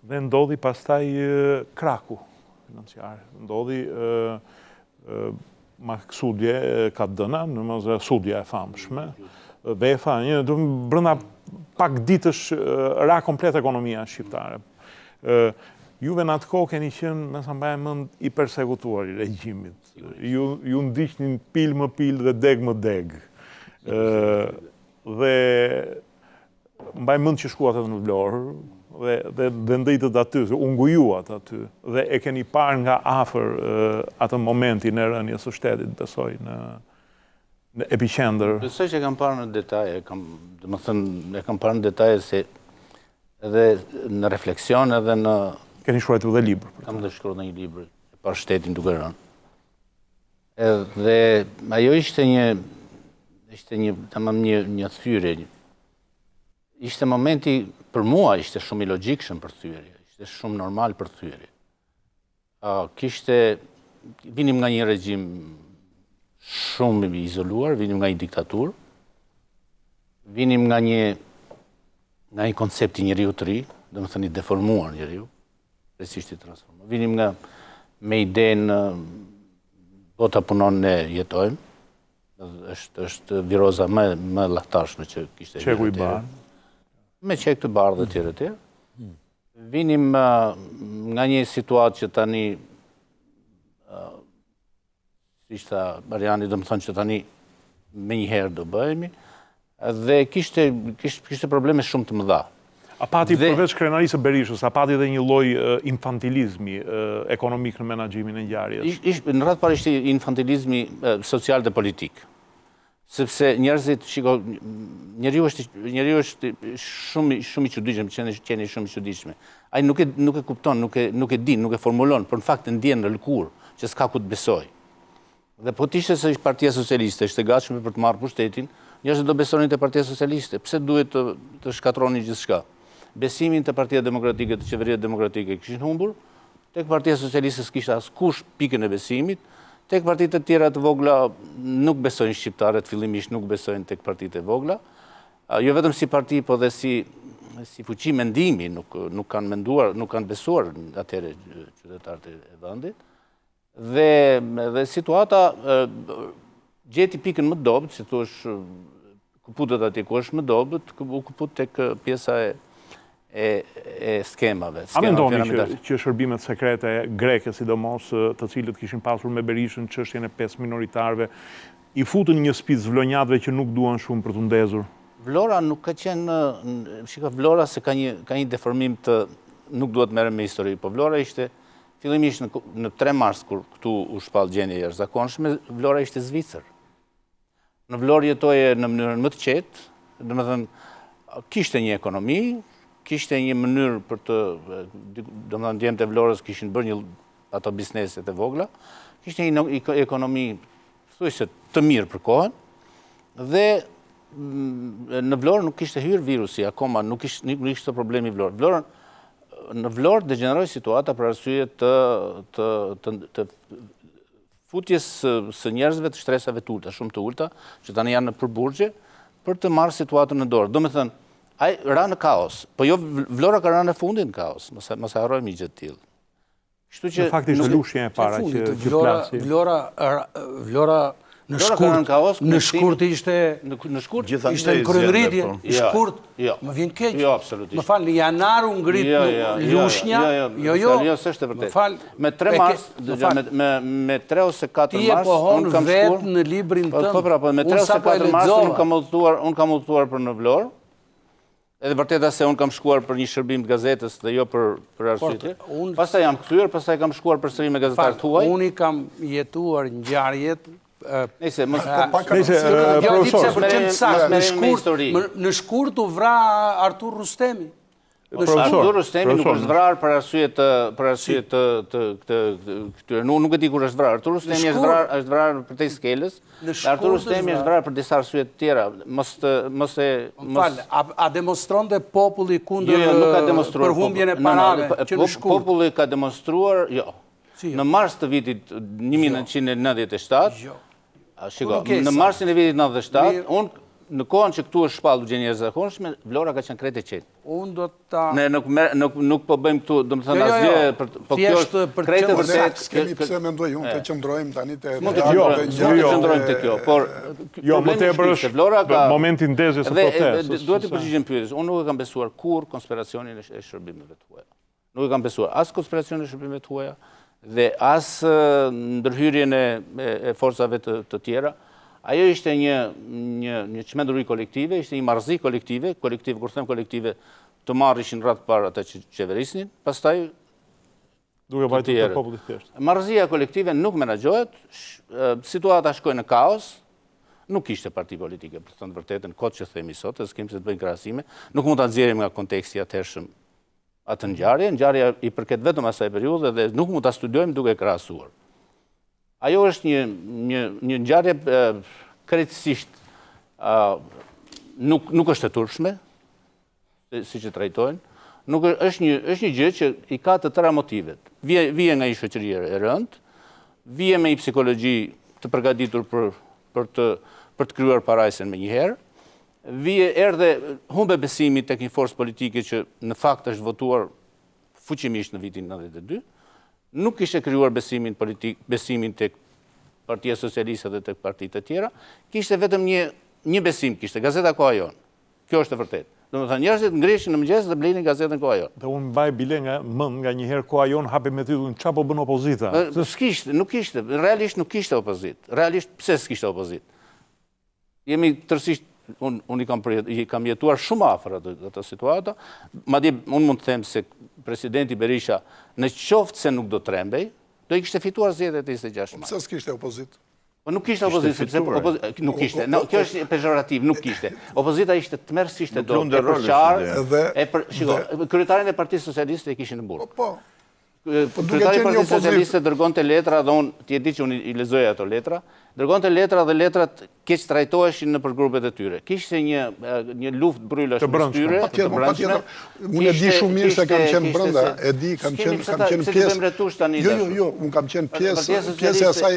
Dhe ndodhi pastaj kraku financiar. Ndodhi maksudje ka dëna, në sudja e famshme. Vefa, brenda pak ditësh ra komplet ekonomia shqiptare. Juve në atë kohë keni qenë, me sa mbaje mend, i persekutuar i regjimit. Ju ndiqnin pil më pil dhe deg më deg. Dhe mbaj mend që shkuat edhe në Vlorë dhe ndëjtët aty, u ngujuat aty dhe e keni parë nga afër atë momentin e rënies së shtetit, besoj, në epicentër. Besoj që e kam parë në detaje, e kam parë në detaje se edhe në refleksion edhe në... Keni shkruar edhe libër? Kam dhe shkruar në një libër, e parë shtetin duke rënë. Dhe ajo ishte një thyrje. Ishte momenti, për mua, ishte shumë i logjikshëm për thyrje. Ishte shumë normal për thyrje. Vinim nga një regjim shumë i izoluar, vinim nga një diktatur, vinim nga një koncept i njeriu të ri, dhe më thënë i deformuar njeriu, presisht i transformuar. Vinim nga me idenë bota punon ne jetojmë, është viroza më lahtashme që kishte Qeku i bardh. Me qek të bardh dhe tjere tjere. Vinim nga një situatë që tani, si shta Mariani do më thonë që tani me njëherë do bëhemi, dhe kishte probleme shumë të mëdha. A pati përveç krenarisë Berishës, a pati dhe një lloj infantilizmi ekonomik në menaxhimin e ngjarjes? Në radhë parë ishte infantilizmi social dhe politik. Sepse njerëzit, njeriu është shumë i çuditshëm, qeni shumë i çuditshme. Ai nuk e kupton, nuk e din, nuk e formulon, por në fakt e ndjen në lëkurë që s'ka ku të besoj. Dhe po t'ishte se Partia Socialiste ishte gatshme për të marrë pushtetin, njerëzit do besonin te Partia Socialiste. Pse duhet të shkatronin gjithçka? Besimin te Partia Demokratike, te qeveria demokratike kishin humbur, tek Partia Socialiste s'kishte askush pikën e besimit, tek partitë e tjera të vogla nuk besojnë shqiptarët, fillimisht nuk besojnë tek partitë e vogla. Jo vetëm si parti, po dhe si fuqi mendimi, nuk kanë menduar, nuk kanë besuar atëherë qytetarët e vendit. Dhe situata gjeti pikën më dobët, si thuaç kuputët atje ku është më dobët, u kuput tek pjesa e skemave. A mendoni që shërbimet sekrete greke, sidomos të cilët kishin pasur me Berishën çështjen e 5 minoritarëve, i futën një spic vlonjatëve që nuk duan shumë për të ndezur? Vlora nuk ka qenë, Vlora se ka një deformim të nuk duhet merrem me histori, po Vlora ishte fillimisht në 3 mars kur këtu u shpall gjendje e jashtëzakonshme, Vlora ishte Zvicër. Në Vlorë jetoje në mënyrën më të qetë, domethënë kishte një ekonomi, kishte një mënyrë për të, domethënë djemtë e Vlorës kishin bërë ato bizneset e vogla, kishte një ekonomi thuajse të mirë për kohën, dhe në Vlorë nuk kishte hyrë virusi, akoma nuk ishte problemi i Vlorë. Në Vlorë degeneroi situata për arsye të futjes së njerëzve të shtresave të ulta, shumë të ulta, që tani janë në përburgje, për të marrë situatën në dorë. Domethënë, ai ra në kaos, po jo Vlora ka rënë në fundin në kaos, mos harrojmë gjë të tillë. Në fakt ishte lushja e para që plasi. Vlora në shkurt ishte në kryerritje, i shkurt, më vjen keq. Jo, absolutisht. Më fal, në janar u ngrit lushnja. Jo, s'është vërtet. Me 3 mars, me 3 ose 4 mars, unë kam shkuar në librin tënd. Po, me 3 ose 4 mars unë kam udhëtuar për në Vlorë. Edhe vërteta se unë kam shkuar për një shërbim të gazetës dhe jo për arsye. Pastaj jam kthyer, pastaj kam shkuar përsëri me gazetarët huaj. Unë kam jetuar ngjarjet profesor, në shkurt u vra Artur Rustemi. Artur Rustemi nuk është vrarë për arsye të këtyre. Nuk e di kur është vrarë. Artur Rustemi është vrarë për te skelës. Artur Rustemi është vrarë për disa arsye të tjera. A demonstronte populli kundër përhumbjen e parave që në shkurt? Populli ka demonstruar, jo. Në mars të vitit 1997, në marsin e vitit 97, unë në kohën që këtu është shpallur gjë njerëzakonshme, Vlora ka qenë krejt e qetë. Unë do ta... Ne nuk po bëjmë këtu, do më thënë asgjë, po kjo është krejt e vërtet... S'kemi pse mendoj unë të qëndrojmë tani të... Mund të qëndrojmë të kjo, por... Jo, më tepër është momentin ndezjes së protestës. Duhet të përgjigjem pyetjes. Unë nuk e kam besuar kur konspiracionin e shërbimeve të huaja. Nuk e kam besuar as konspiracionin e shërbimeve të huaja dhe as ndërhyrjen e forcave të tjera. Ajo ishte një çmenduri kolektive, ishte një marrëzi kolektive, kur them kolektive, të marrishin radhë parë ata që qeverisnin, pastaj duke vajtur te populli thjesht. Marrëzia kolektive nuk menaxhohet, situata shkoi në kaos, nuk kishte parti politike, për të thënë vërtetën, kot që themi sot, s'kem se të bëjmë krahasime, nuk mund ta nxjerrim nga konteksti i atëhershëm atë ngjarja i përket vetëm asaj periudhe dhe nuk mund ta studiojmë duke krahasuar. Ajo është një ngjarje krejtësisht nuk është e turpshme, siç e trajtojnë, është një gjë që i ka të tëra motivet. Vije nga një shoqëri e rëndë, vije me një psikologji të përgatitur për të krijuar parajsen me njëherë, vije erdhe humbe besimi tek një forcë politike që në fakt është votuar fuqimisht në vitin 92. Nuk ishte krijuar besimin politik, besimin tek Partia Socialiste dhe tek partitë të tjera, kishte vetëm një besim, kishte Gazeta Koha Jon. Kjo është e vërtetë. Domethënë njerëzit ngrihen në mëngjes dhe blenin Gazetën Koha Jon. Dhe unë mbaj bile nga një herë Koha Jon hapi me titullin çfarë po bën opozita. Nuk kishte, realisht nuk kishte opozitë. Realisht pse s'kishte opozitë? Jemi tërësisht unë i kam jetuar shumë afër atë situata, madje unë mund të them se presidenti Berisha në qoftë se nuk do trembej, do i kishte fituar zgjedhjet e 26 mars. Pse s'kishte opozitë? Po nuk kishte opozitë, sepse nuk kishte. Kjo është pejorativ, nuk kishte. Opozita ishte tmerrsisht e dobët, e përqarë. Kryetarin e Partisë Socialiste e kishin në burg. Kryetari i Partisë Socialiste dërgonte letra dhe unë ti e di që unë i lezoja ato letra, dërgonte letra dhe letrat keq trajtoheshin nëpër grupet e tyre. Kishte një luftë brylash mes tyre, të brendshme. Unë e di shumë mirë se kam qenë brenda, e di kam qenë pjesë. Jo, unë kam qenë pjesë e asaj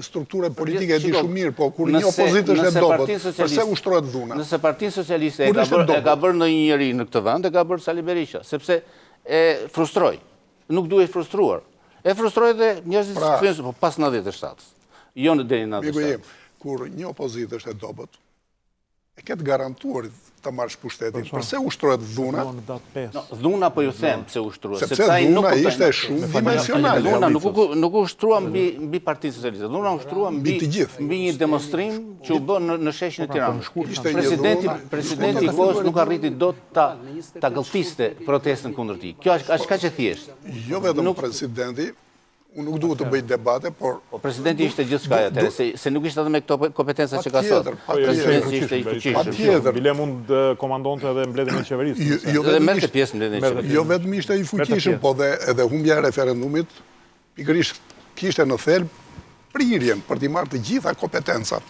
strukture politike, e di shumë mirë, po kur një opozitë është e dobët, pse ushtrohet dhuna? Nëse Partia Socialiste e ka bërë ndonjë njeri në këtë vend, e ka bërë Sali Berisha, sepse e frustroi. Nuk duhet frustruar. E frustroi dhe njerëzit kthyen pas 97-s. Jo në deri në 97. Kur një opozitë është e dobët, e ketë garantuar të marrësh pushtetin. Përse ushtrohet dhuna? Dhuna po ju them pse ushtrohet, sepse dhuna ishte shumë dimensionale. Dhuna nuk ushtruan mbi Partinë Socialiste. Dhuna ushtruan mbi një demonstrim që u bë në sheshin e Tiranës. Presidenti i kohës nuk arriti dot ta gëlltiste protestën kundër tij. Kjo është kaq e thjeshtë. Jo vetëm presidenti, unë nuk duhet të bëj debate, por... Presidenti ishte gjithçka atëherë, se nuk ishte edhe me këto kompetenca që ka sot. Presidenti ishte i fuqishëm. Bile mund komandonte edhe mbledhjen e qeverisë. Dhe merrte pjesë në mbledhjen e qeverisë. Jo vetëm ishte i fuqishëm, po edhe humbja e referendumit, pikërisht kishte në thelb prirjen për t'i marrë të gjitha kompetencat,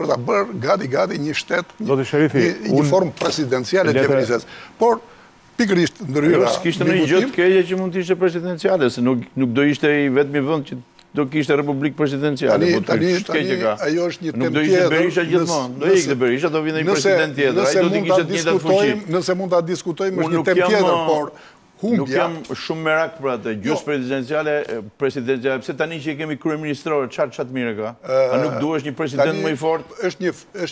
për ta bërë gati një shtet, një formë presidenciale të qeverisës. Por pikërisht ndërhyra. S'kishte në një gjë të keqe që mund të ishte presidenciale, se nuk do ishte i vetmi vend që do kishte republikë presidenciale. Ajo është një temë tjetër. Nuk do ishte Berisha gjithmonë. Do ikte Berisha, do vinte një president tjetër. Ai do të kishte të njëjtën fuqi. Nëse mund ta diskutojmë është një temë tjetër, por nuk jam shumë merak për atë gjysmë presidenciale, pse tani që kemi kryeministror, çat mirë ka. A nuk duhesh një president më i fortë? Është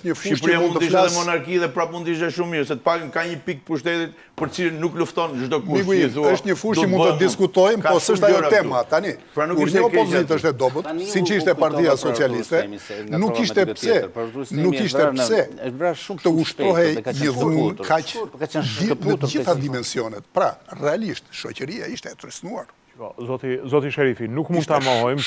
një fushë Shqipëria mund të ishte edhe monarki dhe prapë mund të ishte shumë mirë, se të paktën ka një pikë pushtetit për cilën nuk lufton çdo kush. Është një fushë që mund të diskutojmë, po s'është ajo tema tani. Pra nuk kur një opozitë është e dobët, siç ishte Partia Socialiste, nuk ishte pse të ushtrohej një dhunë kaq në të gjitha dimensionet. Pra, realisht, shoqëria ishte e trysnuar. Zoti Sherifi, nuk mund të mohojmë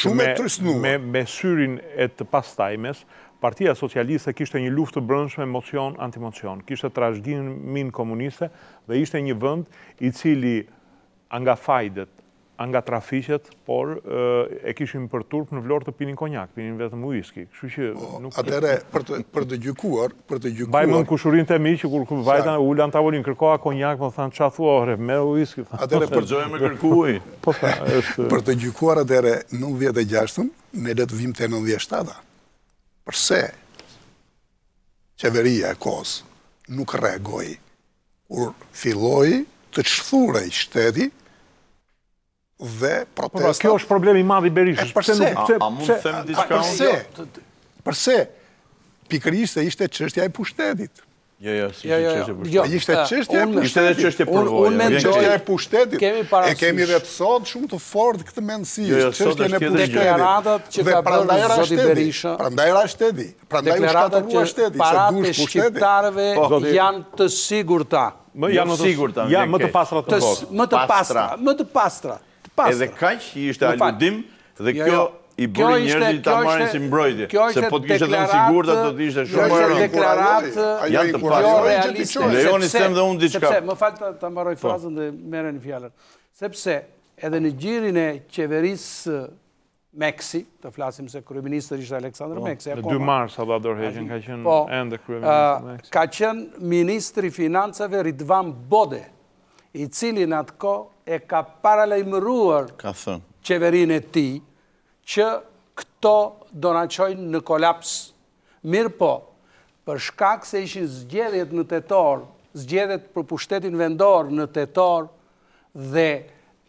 me syrin e të pastajmes, Partia Socialiste kishte një luftë të brendshme mocion-antimocion, kishte trashëgiminë komuniste dhe ishte një vend i cili nga fajdet, nga trafiqet, por e kishim për turp në Vlorë të pinin konjak, pinin vetëm uiski. Atëre, për të gjykuar... Bajmë në kushurin të mi që kur vajta ullë në tavolin, kërkoha konjak, më thanë qa thuore, me uiski. Atëre, përgjojë me kërkuj. Për të gjykuar atëre 96-ën, ne le të vim të 97-a. Përse qeveria e KOS nuk reagoi kur filloi të çthurej shteti dhe protesta... Kjo është problemi madh i Berishës. A mund të them diçka? Përse? Pikërisht se ishte çështja e pushtetit. Jo, si çështje pushtetit. Ishte çështja e pushtetit. Ishte edhe çështje përvojë. Çështja e pushtetit. E kemi dhe të sot shumë të fortë këtë mendësi. Çështja e pushtetit. Deklaratat që ka bërë zoti Berisha. Prandaj era shteti. Prandaj u shkatërrua shteti. Paratë e shqiptarëve janë të sigurta. Më të pastra të votë. Më të pastra. Edhe kaq ishte aludim dhe kjo i bëri njerëzit ta marrin si mbrojtje. Se po të kishte dhënë sigurta do të ishte shumë më deklaratë janë të realiste. Lejoni të them dhe unë diçka. Më fal ta mbaroj frazën dhe merreni fjalën. Sepse edhe në gjirin e qeverisë Meksi, të flasim se kryeministri ishte Aleksandër Meksi akoma. Në 2 mars ata dorëheqën ka qenë ende kryeministri Meksi. Ka qenë ministri i financave Ridvan Bode, i cili në atë kohë e ka paralajmëruar qeverinë e tij që këto do na çojnë në kolaps. Mirë po, për shkak se ishin zgjedhjet në tetor, zgjedhjet për pushtetin vendor në tetor dhe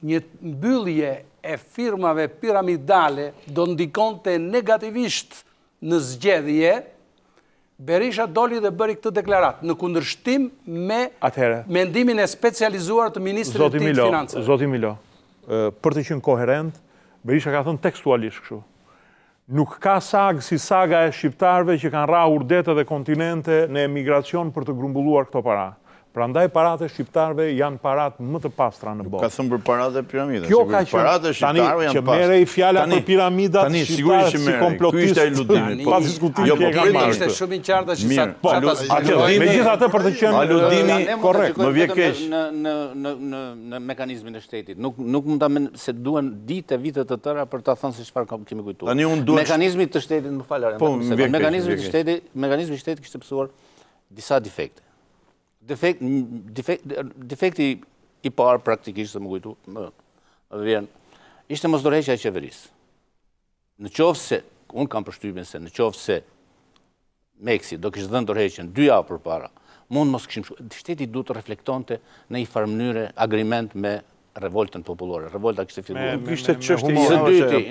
një mbyllje e firmave piramidale do ndikonte negativisht në zgjedhje, Berisha doli dhe bëri këtë deklaratë në kundërshtim me mendimin e specializuar të ministrit të financave. Zoti Milo, për të qenë koherent, Berisha ka thënë tekstualisht kështu. Nuk ka sagë si saga e shqiptarëve që kanë rrahur dete dhe kontinente në emigracion për të grumbulluar këto para. Prandaj paratë e shqiptarëve janë paratë më të pastra në botë. Ka thënë për paratë e piramidat. Kjo ka qenë tani që merre i fjala për piramidat shqiptarët si komplotistë. Pa diskutim që e kanë marrë. Ishte shumë i qartë që sa megjithatë për të qenë aludimi korrekt, më vjen keq në mekanizmin e shtetit. Nuk mund ta se duhen ditë e vite të tëra për ta thënë se çfarë kemi kujtuar. Mekanizmi të shtetit, më fal, mekanizmi i shtetit kishte pësuar disa defekte. Defekti i parë praktikisht, se më kujtu, më vjen, ishte mosdorheqja e qeverisë. Në qoftë se, unë kam përshtypjen se, në qoftë se Meksi do kishte dhënë dorëheqjen 2 javë përpara, mund mos kishim shteti duhet të reflektonte në një farë mënyrë agriment me revoltën popullore. Revolta kishte filluar. Kishte çështje së dyti,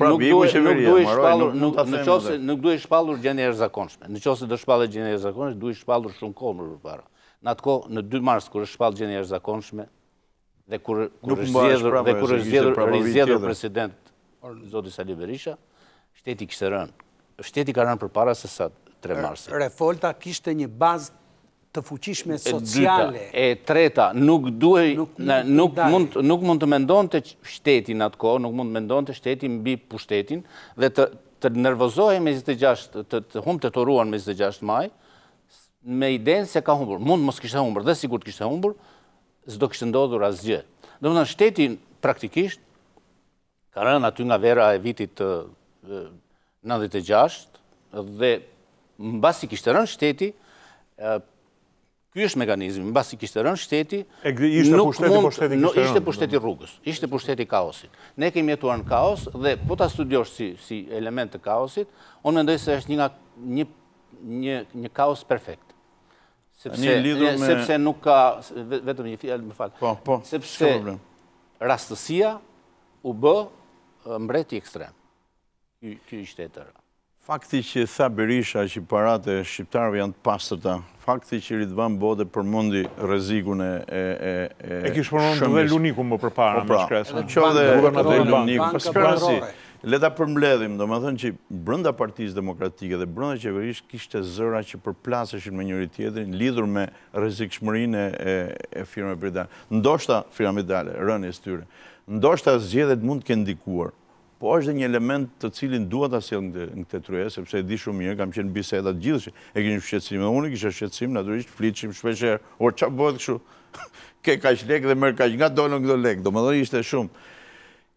nuk duhet shpallur gjendja e jashtëzakonshme. Në qoftë se do shpallet gjendja e jashtëzakonshme, duhet shpallur shumë kohë më përpara. Në atë kohë, në 2 mars, kur është shpallë gjendja e jashtëzakonshme dhe kur është rizgjedhur president zoti Sali Berisha, shteti kishte rënë. Shteti ka rënë përpara se sa 3 mars. Revolta kishte një bazë të fuqishme sociale. E treta, nuk mund të mendonte shteti në atë kohë, nuk mund të mendonte shteti mbi pushtetin dhe të nervozohej me 26, të humbte të ruan me 26 maj, me idenë se ka humbur. Mund mos kishte humbur, dhe sigurt kishte humbur, s'do kishte ndodhur asgjë. Domethënë shteti praktikisht ka rënë aty nga vera e vitit 96 dhe mbasi kishte rënë shteti, ky është mekanizmi, mbasi kishte rënë shteti, ishte pushteti rrugës, ishte pushteti kaosit. Ne kemi jetuar në kaos dhe po ta studiosh si element të kaosit, unë mendoj se është një kaos perfekt. Sepse nuk ka, vetëm një fjalë, më fal, sepse rastësia u bë mbreti ekstrem. Ky ishte e tëra. Fakti që tha Berisha që paratë e shqiptarëve janë të pastërta, fakti që Ridvan Bode përmendi rrezikun e kishte përmendur dhe Luniku më përpara me shkresën. Guvernatori Luniku, le ta përmbledhim, domethënë që brenda Partisë Demokratike dhe brenda qeverisë kishte zëra që përplaseshin me njëri tjetrin lidhur me rrezikshmërinë e firmave britane. Ndoshta piramidale, rënies tyre. ndoshta zgjedhjet mund të kenë ndikuar, po është dhe një element të cilin duhet ta sjell në këtë tryezë, sepse e di shumë mirë, kam qenë biseda të gjithë, e kishim shqetësim, dhe unë kisha shqetësim, natyrisht flitshim shpeshherë, or çfarë bëhet kështu? Ke kaq lekë dhe merr kaq, nga dolën këto lekë, domethënë ishte shumë.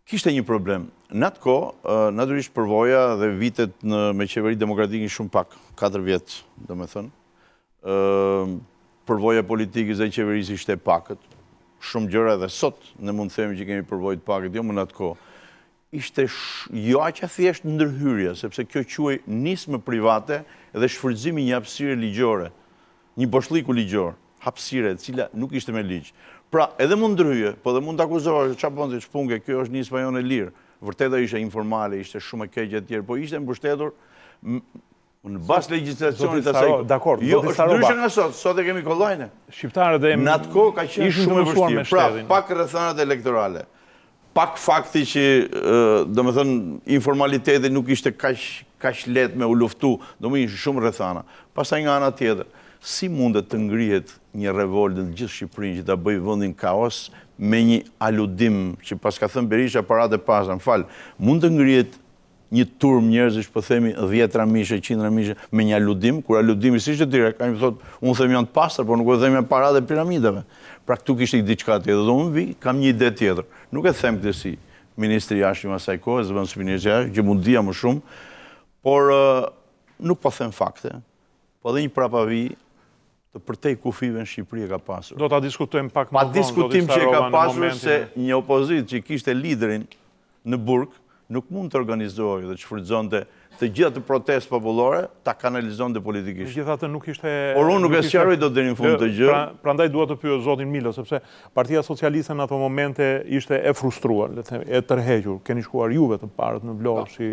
Kishte një problem. Në atë kohë, natyrisht përvoja dhe vitet me qeveri demokratike shumë pak, 4 vjet, domethënë. Përvoja politike dhe qeverisë ishte pakët. Shumë gjëra edhe sot ne mund të themi që kemi përvojë të pakët, jo më në atë kohë. Ishte jo aq thjesht ndërhyrje, sepse kjo quhej nismë private dhe shfrytëzimi një hapësire ligjore, një boshllliku ligjor, hapësire e cila nuk ishte me ligj. Pra, edhe mund ndërhyje, po dhe mund të akuzohesh, çfarë bën ti shpunge, kjo është nisma jonë e lirë. Vërtet ishte informale, ishte shumë e keqe etj, po ishte mbështetur në bazë legjislacionit të asaj. Dakor, jo, është ndryshe nga sot e kemi kollajne. Shqiptarët e në atë kohë ka qenë shumë e vështirë. Pra, pak rrethanat elektorale. Pak fakti që, domethënë, informaliteti nuk ishte kaq lehtë me u luftu, domethënë ishte shumë rrethana. Pastaj nga ana tjetër, si mundet të ngrihet një revolt në gjithë Shqipërinë që ta bëjë vendin kaos me një aludim që pas ka thënë Berisha paratë pasën, mund të ngrihet një turm njerëzish, po themi 10 mishe, 100 mishe, me një aludim, kur aludimi s'ishte direkt, ka një thotë, unë them janë të pastër, por nuk e them janë paratë e piramidave. Pra këtu kishte diçka tjetër, dhe unë vi, kam një ide tjetër. Nuk e them këtë si ministri jashtëm asaj kohë, zëvendës ministri jashtëm, që mund dija më shumë, por nuk po them fakte, po dhe një prapavi të përtej kufive në Shqipëri e ka pasur. Do ta diskutojmë pak më vonë. Pa diskutim që e ka pasur se një opozit që kishte liderin në burg, nuk mund të organizohej dhe të shfrytëzonte të gjitha të protestë popullore, ta kanalizonte politikisht. Megjithatë nuk ishte... Por unë nuk e sqaroj dot deri në fund të gjë. Prandaj dua të pyes zotin Milo, sepse Partia Socialiste në ato momente ishte e frustruar, le të themi, e tërhequr. Keni shkuar juve të parët në Vlorë si...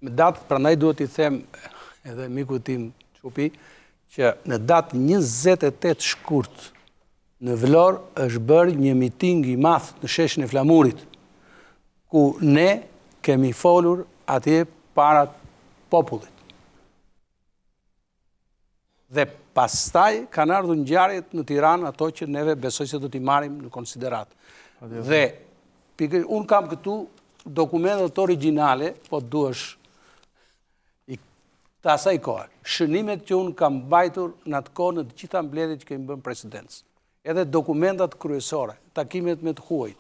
Me datë, prandaj duhet i them edhe miku tim Çupi, që në datë 28 shkurt në Vlorë është bërë një miting i madh në sheshin e Flamurit, ku ne kemi folur atje para popullit. Dhe pastaj kanë ardhur ngjarjet në Tiranë, ato që neve besoj se do t'i marrim në konsiderat. Dhe unë kam këtu dokumentet origjinale, po duhesh të asaj kohë. Shënimet që unë kam mbajtur në atë kohë në të gjitha mbledhjet që kemi bërë presidencë. Edhe dokumentat kryesore, takimet me të huajt.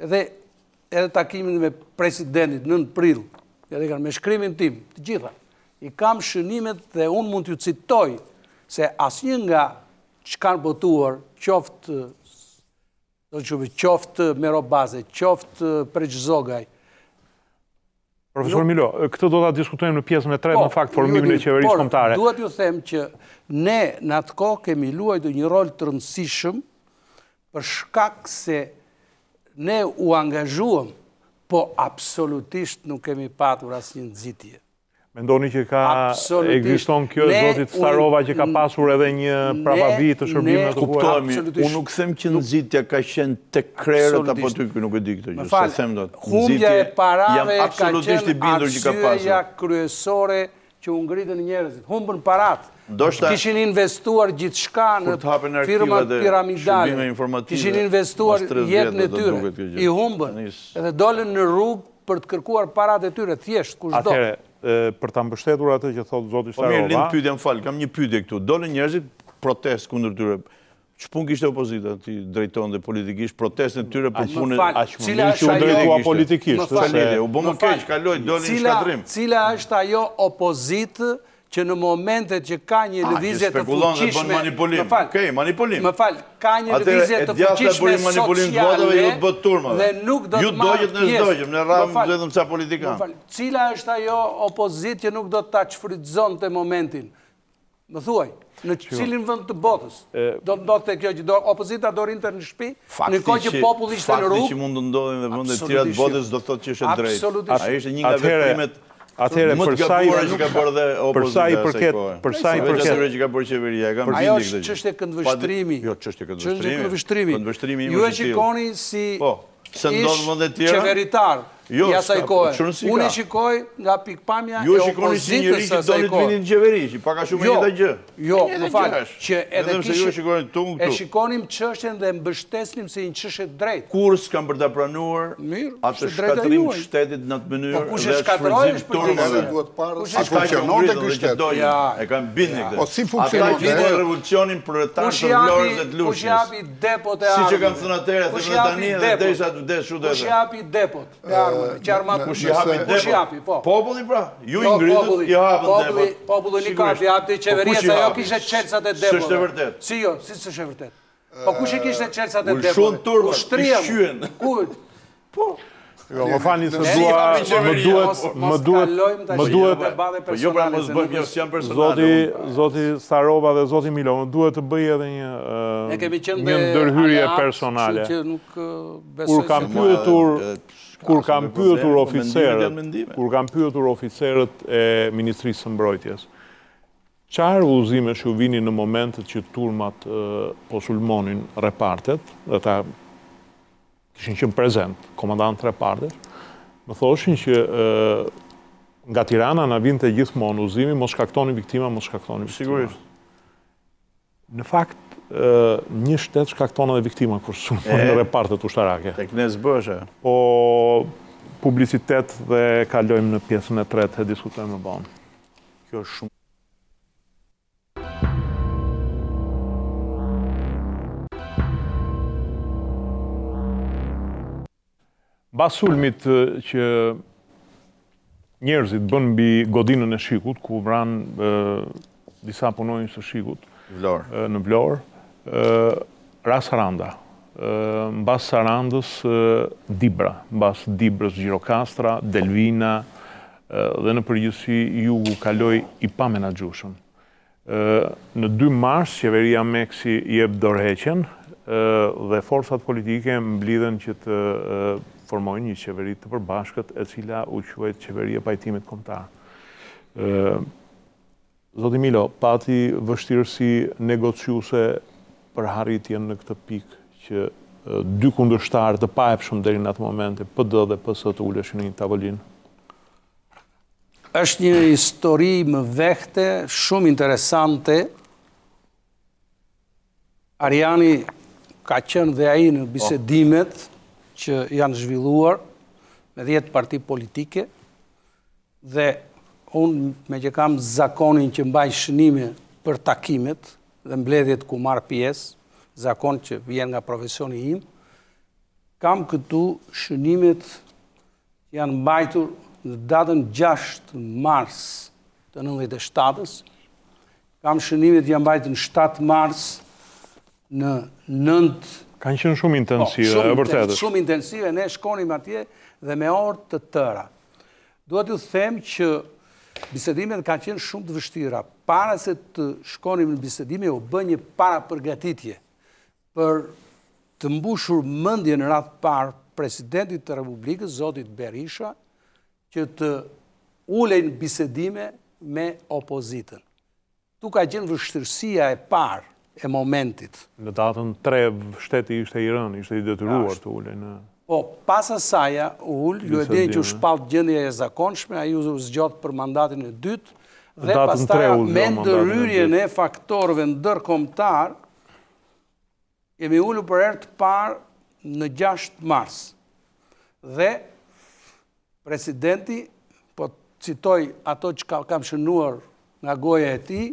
Edhe takimin me presidentit 9 prill, edhe kanë me shkrimin tim, të gjitha. I kam shënimet dhe unë mund t'ju citoj se asnjë nga që kanë botuar, qoftë Merobaze, qoftë Preçzogaj. Profesor Milo, këtë do ta diskutojmë në pjesën e tretë në fakt formimin e qeverisë kombëtare. Duhet ju them që ne në atë kohë kemi luajtur një rol të rëndësishëm për shkak se ne u angazhuam, po absolutisht nuk kemi patur asnjë nxitje. Mendoni që ekziston kjo zotit Starova që ka pasur edhe një prapavi të shërbimeve të huaja? Unë nuk them që nxitja ka qenë tek krerët apo ty nuk e di këtë gjë. Se them dot. Humbja e parave ka qenë arsyeja kryesore që u ngritën njerëzit. Humbën parat. Kishin investuar gjithçka në firmat piramidale. Kishin investuar jetën e tyre. I humbën edhe dolën në rrugë për të kërkuar parat e tyre thjesht kushdo. Për ta mbështetur atë që thotë zoti Starova. Po mirë, lind pyetjen fal, kam një pyetje këtu. Dolën njerëzit protest kundër tyre. Ç'pun kishte opozita ti drejtonte politikisht protestën e tyre për punën aq më që u drejtua politikisht. U bë më keq, kaloi, dolën në shkatrim. Cila është ajo opozitë që në momentet që ka një lëvizje të fuqishme... manipulim. Më fal, ka një lëvizje të fuqishme sociale dhe nuk do të marrë pjesë. Ju dojët në rramë zëdhëm ca politikanë. Cila është ajo opozitë që nuk do të ta çfrytëzon të momentin? Më thuaj, në cilin vend të botës? Do të ndodhte kjo që opozita do rinte në shtëpi, në kohë që populli ishte në rrugë? Fakti që mund të ndodhin në vende të tjera të botës do thotë që është drejt. Ai është një nga veprimet Atëherë për sa i përket ajo është çështje këndvështrimi. Jo, çështje këndvështrimi. Ju e shikoni si qeveritar i asaj kohë. Unë e shikoj nga pikpamja e opozitës së asaj kohë. Vinin në qeveri, që paka shumë një të gjë. Jo, më falë, që edhe e shikonim çështjen dhe mbështesnim se një çështje drejt. Kur s'kam për ta pranuar atë shkatërim të shtetit në atë mënyrë dhe shfrytëzim turmave. Si funksionon të ky shtet? E kanë bindni këtë. Po si funksionon? Ata gjithë revolucionin proletar të Vlorës dhe të Lushnjës. Kush japi depot e armëve? Si që kanë thënë atëherë, thënë tani edhe derisa të vdes shutet. Kush japi depot e armëve? Qarmat kush japi po. Populli pra. Ju i ngritët i hapën depot. Populli ka japi qeveria se ajo kishte çelësat e depot. S'është e vërtet. Si jo, si s'është e vërtet. Po kush e kishte çelësat e depot? Ulshun turmat, i shqyen. Ku? Po. Jo, më fani se më duhet, po jo pra mos bëjmë jo s'jam personale. Zoti Starova dhe Zoti Milo, më duhet të bëj edhe një ndërhyrje personale. Kur kam pyetur oficerët e Ministrisë së Mbrojtjes, çfarë udhëzimesh ju vini në momentet që turmat po sulmonin repartet, dhe ta kishin qenë prezent, komandantë repartet, më thoshin që nga Tirana na vinte gjithmonë udhëzimi, mos shkaktoni viktima, mos shkaktoni viktima. Sigurisht. Në fakt, një shtet shkakton edhe viktima kur sulmon në repartet ushtarake. Tek ne s'bëshe. Po publicitet dhe kalojmë në pjesën e tretë e diskutojmë më vonë. Kjo është shumë. Bas sulmit që njerëzit bën mbi godinën e Shikut, ku vran disa punonjës të Shikut në Vlorë, ras Saranda. Mbas Sarandës, Dibra. Mbas Dibrës, Gjirokastra, Delvina, dhe në përgjithësi jugu kaloi i pamenaxhueshëm. Në 2 mars, qeveria Meksi jep dorëheqjen dhe forcat politike mblidhen që të formojnë një qeveri të përbashkët e cila u quajt Qeveria e Pajtimit Kombëtar. Zoti Milo, pati vështirësi negociuese për arritjen në këtë pikë që 2 kundërshtarë të paepshëm deri në atë moment, PD dhe PS të uleshin në një tavolinë? Është një histori më vehte, shumë interesante. Ariani ka qenë dhe ai në bisedimet që janë zhvilluar me 10 parti politike dhe unë me që kam zakonin që mbaj shënime për takimet dhe mbledhjet ku marr pjesë, zakon që vjen nga profesioni im, kam këtu shënimet janë mbajtur në datën 6 mars të 97-ës, kam shënimet janë mbajtur në 7 mars në 9. Kanë qenë shumë intensive, e vërtetë. Shumë intensive, ne shkonim atje dhe me orë të tëra. Duhet ju them që bisedimet kanë qenë shumë të vështira. Para se të shkonim në bisedime, u bë një para përgatitje për të mbushur mendje në radhë parë presidentit të Republikës, zotit Berisha, që të ulej në bisedime me opozitën. Tu ka qenë vështirësia e parë e momentit. Në datën 3, shteti ishte i rënë, ishte i detyruar të ulej në... Po, pas asaja, ju e dini që u shpalt gjendja e zakonshme, ai u zgjot për mandatin e dytë, dhe pastaj me ndërhyrjen e faktorëve ndërkombëtar, jemi ulur për herë të parë në 6 mars. Dhe presidenti, po citoj ato që kam shënuar nga goja e tij,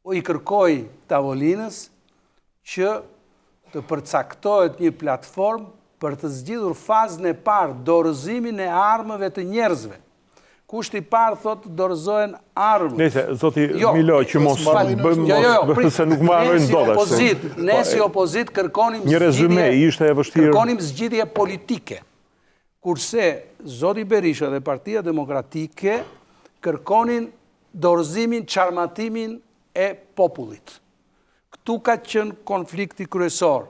i kërkoi tavolinës që të përcaktohet një platformë për të zgjidhur fazën e parë, dorëzimin e armëve të njerëzve. Kushti i parë thotë dorëzohen armët. Nëse zoti Milo që mos bëjmë se nuk marrojnë dot. Ne si opozit kërkonim një rezume, ishte e vështirë. Kërkonim zgjidhje politike. Kurse zoti Berisha dhe Partia Demokratike kërkonin dorëzimin, çarmatimin e popullit. Këtu ka qenë konflikti kryesor,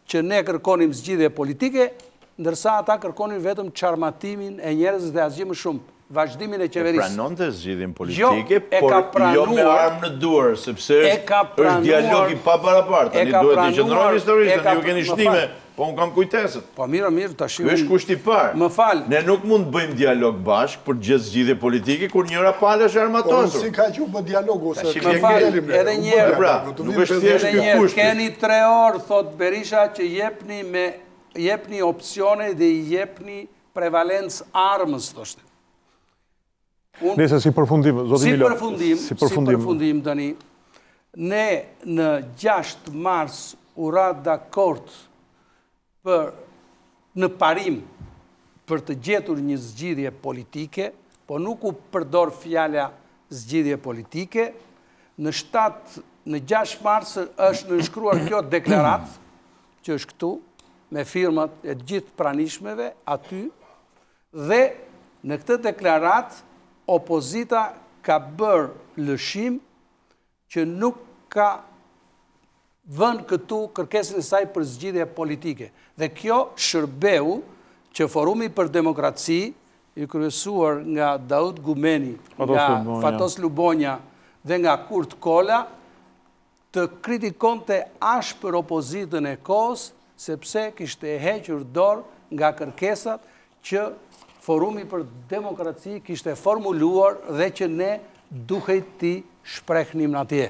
që ne kërkonim zgjidhje politike, ndërsa ata kërkonin vetëm çarmatimin e njerëzve dhe asgjë më shumë, vazhdimin e qeverisë. E pranonte zgjidhjen politike, por jo me armë në duar, sepse është dialog i paparapartë. Tani duhet të qëndrojmë historisë, tani ju keni shtime Po, unë kam kujteset. Po, mirë, të ashtë... Ky është kushti parë. Më falë. Ne nuk mund të bëjmë dialog bashkë për gjithë zgjidhje politike, kur njëra palë është armatosur. Po, si ka që për dialogu, se... Më falë, edhe njerë, nuk është thjesht ky kushti. Keni 3 orë, thot Berisha, që jepni opcione dhe jepni prevalencë armës, thoshte. Nese, si përfundim, Zoti Milo. Si përfundim, tani, ne në 6 mars u ra dakord për në parim për të gjetur një zgjidhje politike, po nuk u përdor fjala zgjidhje politike. Në 6 mars është nënshkruar kjo deklarat, që është këtu, me firmat e gjithë pranishmeve aty, dhe në këtë deklarat opozita ka bërë lëshim që nuk ka vënë këtu kërkesën e saj për zgjidhje politike. Dhe kjo shërbeu që Forumi për Demokraci, i kryesuar nga Daud Gumeni, nga Fatos Lubonja dhe nga Kurt Kolla, të kritikonte ashpër opozitën e kohës, sepse kishte hequr dorë nga kërkesat që Forumi për Demokraci kishte formuluar dhe që ne duhej ti shprehnim në atje.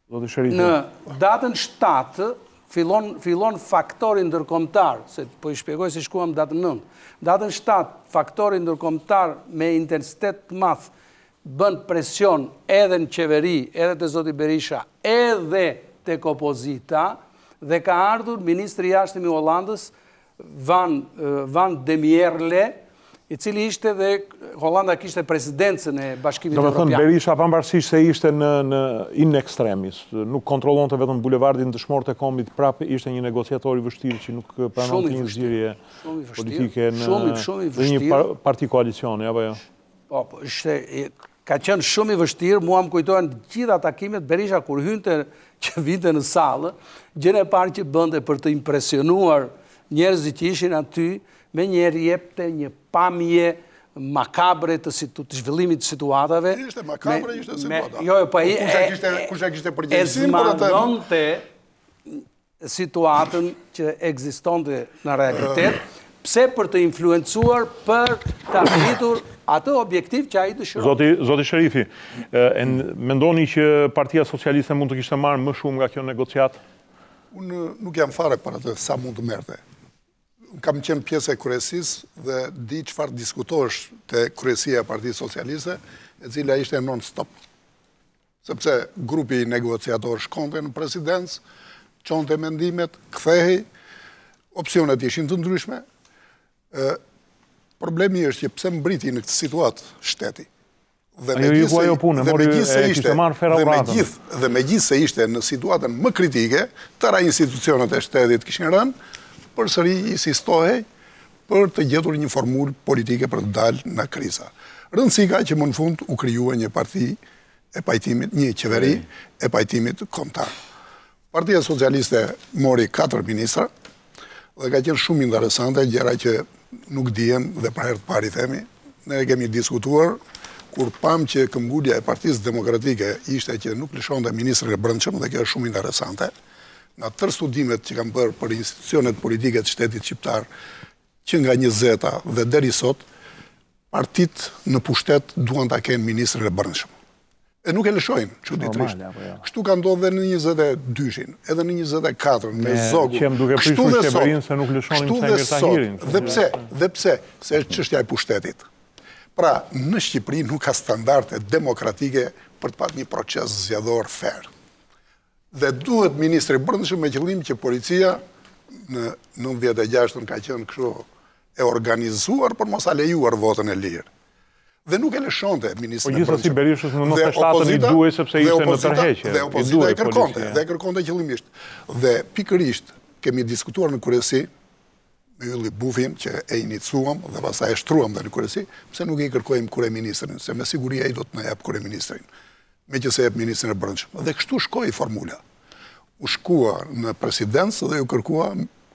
Në datën 7, fillon faktori ndërkombëtar, se po i shpjegoj si shkuam datën 9. Datën 7, faktori ndërkombëtar me intensitet të madh bën presion edhe në qeveri, edhe te zoti Berisha, edhe tek opozita, dhe ka ardhur ministri i jashtëm i Hollandës, Van de Mierle, i cili ishte dhe Hollanda kishte presidencën e Bashkimit Evropian. Do me thënë, Berisha pavarësisht se ishte në in extremis, nuk kontrollonte vetëm bulevardin dëshmorët e kombit, prapë ishte një negociator i vështirë që nuk pranon një zgjidhje politike në një parti koalicioni, apo jo? Po, ka qenë shumë i vështirë, mua më kujtojnë gjitha takimet, Berisha kur hynte që vinte në salë, gjën e parë që bënte për të impresionuar njerëzit që ishin aty, me njerë jepte një pamje makabre të zhvillimit të situatave. Ishte makabre, ishte situata. Kusha kishte përgjithësim për atë? Ezmanonte situatën që ekzistonte në realitet, pse për të influencuar për të arritur atë objektiv që a i dëshiron. Zoti Sherifi, mendoni që Partia Socialiste mund të kishte marrë më shumë nga kjo negociat? Unë nuk jam fare për atë sa mund të merte. Kam qenë pjesë e kryesis dhe di çfarë diskutohesh te kryesia e Partisë Socialiste, e cila ishte non-stop. Sepse grupi negociator shkonte në presidencë, çonte mendimet, kthehej, opsionet ishin të ndryshme. Problemi është që pse mbriti në këtë situatë shteti. Dhe megjithse ishte në situatën më kritike, tëra institucionet e shtetit kishin rënë, përsëri insistohej për të gjetur një formulë politike për të dalë nga kriza. Rëndësi ka që më në fund u krijuar një parti e pajtimit, një qeveri e pajtimit kombëtar. Partia Socialiste mori 4 ministra dhe ka qenë shumë interesante, gjëra që nuk dihen dhe për herë të parë i themi. Ne kemi diskutuar kur pam që këmbgulja e Partisë Demokratike ishte që nuk lëshonte ministrin e brendshëm, dhe kjo është shumë interesante. Nga tërë studimet që kam bërë për institucionet politike të shtetit shqiptar, që nga 20-ta dhe deri sot, partit në pushtet duan ta kenë ministrin e brendshëm. E nuk e lëshojnë, çuditërisht. Kështu ka ndodhur edhe në 22-shin, edhe në 24-ën, me zogu. Kështu dhe sot. Dhe pse? Se është çështja e pushtetit. Pra, në Shqipëri nuk ka standarde demokratike për të pasur një proces zgjedhor fair. Dhe duhet ministri brendshëm me qëllim që policia në 96-ën ka qenë kështu e organizuar për mos a lejuar votën e lirë. Dhe nuk e lëshonte ministrin e brendshëm. Po gjithsesi Berishës në 97-ën i duhej sepse ishte në tërheqje. Dhe opozita e kërkonte qëllimisht. Dhe pikërisht kemi diskutuar në kryesi me Ylli Bufin që e inicuam dhe pastaj e shtruam dhe në kryesi, pse nuk i kërkojmë kryeministrin, se me siguri ai do të na jap kryeministrin. Me që se jep ministrin e brendshëm. Dhe kështu shkoi formula. U shkua në presidencë dhe u kërkua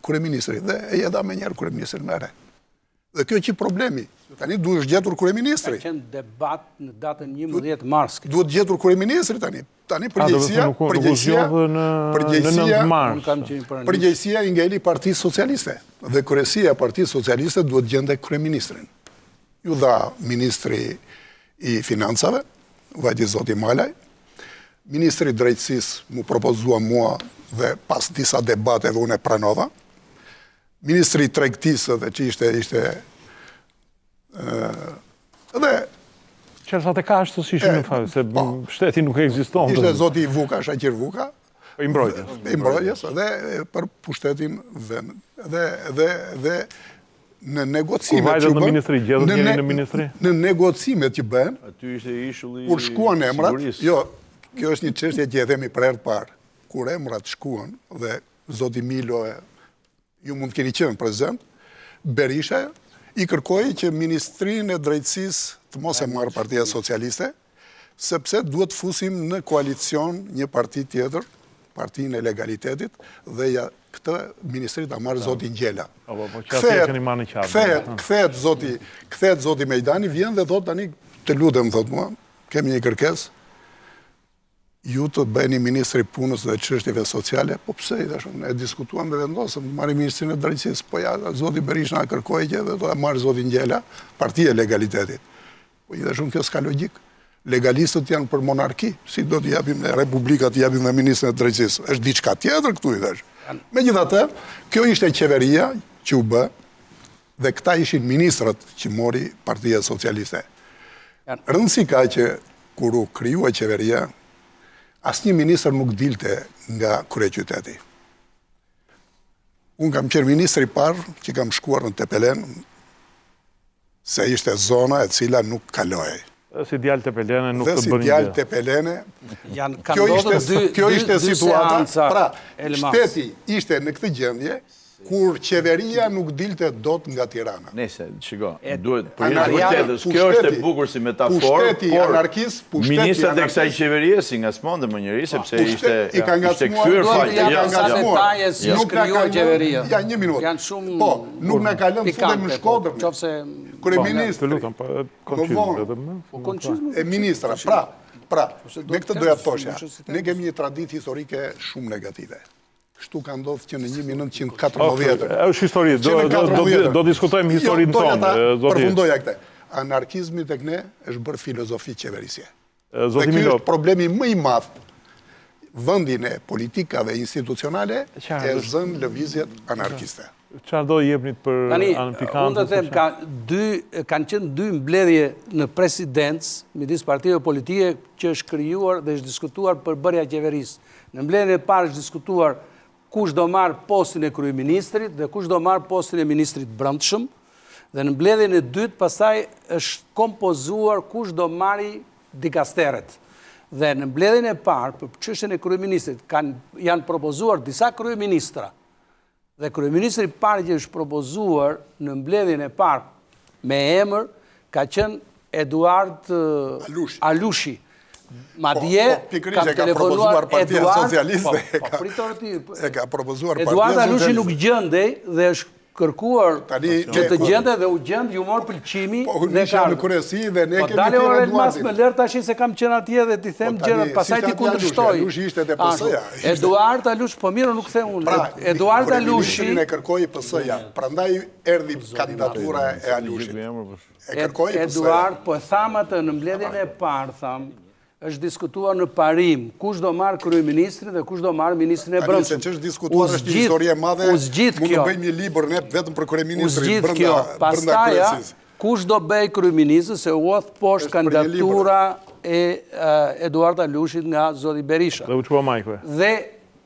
kryeministri dhe e jeta me njerë kryeministrin me re. Dhe kjo që problemi. Tani duhet gjetur kryeministri. Ka qenë debat në datën 11 mars. Duhet gjetur kryeministri tani. Tani përgjegjësia i ngeli Partisë Socialiste. Dhe kryesia e Partisë Socialiste duhet gjende kryeministrin. Ju dha ministri i financave, vajti zoti Malaj, ministri i drejtësisë mu propozua mua dhe pas disa debateve unë e pranova. Ministri i tregtisë dhe që ishte dhe qërësat e kashtë si ishë në fakt, se shteti nuk ekziston. Ishte zoti Vuka, Shaqir Vuka. I mbrojtjes. I mbrojtjes, dhe për pushtetin vend. Dhe në negocimet që bën, në negocimet që bën, kur shkuan emrat, jo, kjo është një çështje që e themi për herë të parë, kur emrat shkuan dhe zoti Milo, ju mund të keni qenë prezent, Berisha i kërkoi që Ministrinë e Drejtësisë të mos e marrë Partia Socialiste, sepse duhet fusim në koalicion një parti tjetër, Partinë e Legalitetit, dhe këtë ministri ta marrë zoti Ngjela. Kthehet zoti Mejdani, vjen dhe thot tani, të lutem, thot mua, kemi një kërkesë, ju të bëni ministri punës dhe çështjeve sociale, po pse i thashëm, ne diskutuam dhe vendosëm, marrim ministrinë e drejtësisë, po ja, zoti Berisha na kërkoi që dhe do ta marrë zoti Ngjela, Partia e Legalitetit. Po i thashëm, kjo s'ka logjik. Legalistët janë për monarki, si do t'i japim ne Republikat, t'i japim dhe ministrin e drejtësisë. Është diçka tjetër këtu, i thash. Megjithatë, kjo ishte qeveria që u bë, dhe këta ishin ministrat që mori Partia Socialiste. Rëndësi ka që kur u krijua qeveria, asnjë ministër nuk dilte nga kryeqyteti. Unë kam qenë ministri i parë që kam shkuar në Tepelen, se ishte zona e cila nuk kaloi. Si djalë Tepelene nuk të bërin gjë. Dhe si djalë Tepelene, kjo ishte situata. Pra, shteti ishte në këtë gjendje, kur qeveria nuk dilte dot nga Tirana. Nese, shiko, duhet për një vërtetës, kjo është e bukur si metafor, por ministrat e kësaj qeverie si nga smonde më njëri, sepse ishte këthyër fajtë. Nuk nga kalëm, ja një minutë, po, nuk nga kalëm fundem në Shkodër, kryeministri, e ministra, pra, me këtë doja të thoshja, ne kemi një traditë historike shumë negative. Kështu ka ndodhë që në 1914. është histori, do diskutojmë historinë tonë. Përfundoja këte. Anarkizmi të këne është bërë filozofi qeverisje. Dhe kjo është problemi më i madhë. Vëndin e politikave institucionale e zënë lëvizjet anarkiste. Qarë do jepnit për anarkikantë? Unë të them, kanë qenë dy mbledhje në presidencë, midis partive politike, që është krijuar dhe është diskutuar për bërja qeverisë. Në mbledhjen e parë është diskutuar kush do marë postin e kryeministrit dhe kush do marë postin e ministrit brendshëm, dhe në mbledhjen e dytë pastaj është kompozuar kush do marri dikasteret. Dhe në mbledhjen e parë, për çështjen e kryeministrit, janë propozuar disa kryeministra, dhe kryeministri i parë që është propozuar në mbledhjen e parë me emër ka qenë Eduard Alushi. Madje kam telefonuar Eduard Alushi nuk gjendej dhe është kërkuar që të gjende dhe u gjend, ju morë pëlqimi dhe karë. Po dale ore mas me lërë tashi se kam qenë atje dhe ti them gjërat, pasaj ti kundërshtoj. Eduard Alushi, po mirë nuk the unë. Eduard Alushi e kërkoi PS-ja, prandaj erdhi kandidatura e Alushit. Eduard, po e thamë atë në mbledhjen e parë, thamë, është diskutuar në parim, kush do marë kryeministrin dhe kush do marë ministrin e brendshëm. Që është diskutuar është një histori e madhe, mund të bëjmë një libër ne vetëm për kryeministrin brenda kryesis. Pastaja, kush do bëj kryeministrin, se u oth poshtë kandidatura e Eduard Alushit nga zoti Berisha. Dhe u qua Majko. Dhe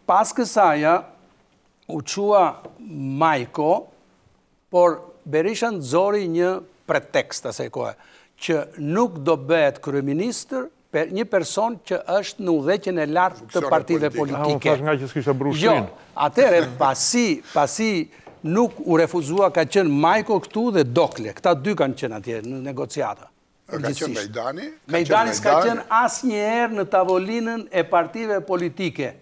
pas kësaja, u qua Majko, por Berisha nëzori një pretekst asaj kohe, që nuk do bëhet kryeministër një person që është në udhëheqjen e lartë të partive politike. Nga që s'kishte brushrin. Jo, atëre pasi nuk u refuzua ka qenë Majko këtu dhe Dokle. Këta dy kanë qenë atje në negociata. Ka qenë Mejdani? Mejdani s'ka qenë asnjëherë në tavolinën e partive politike.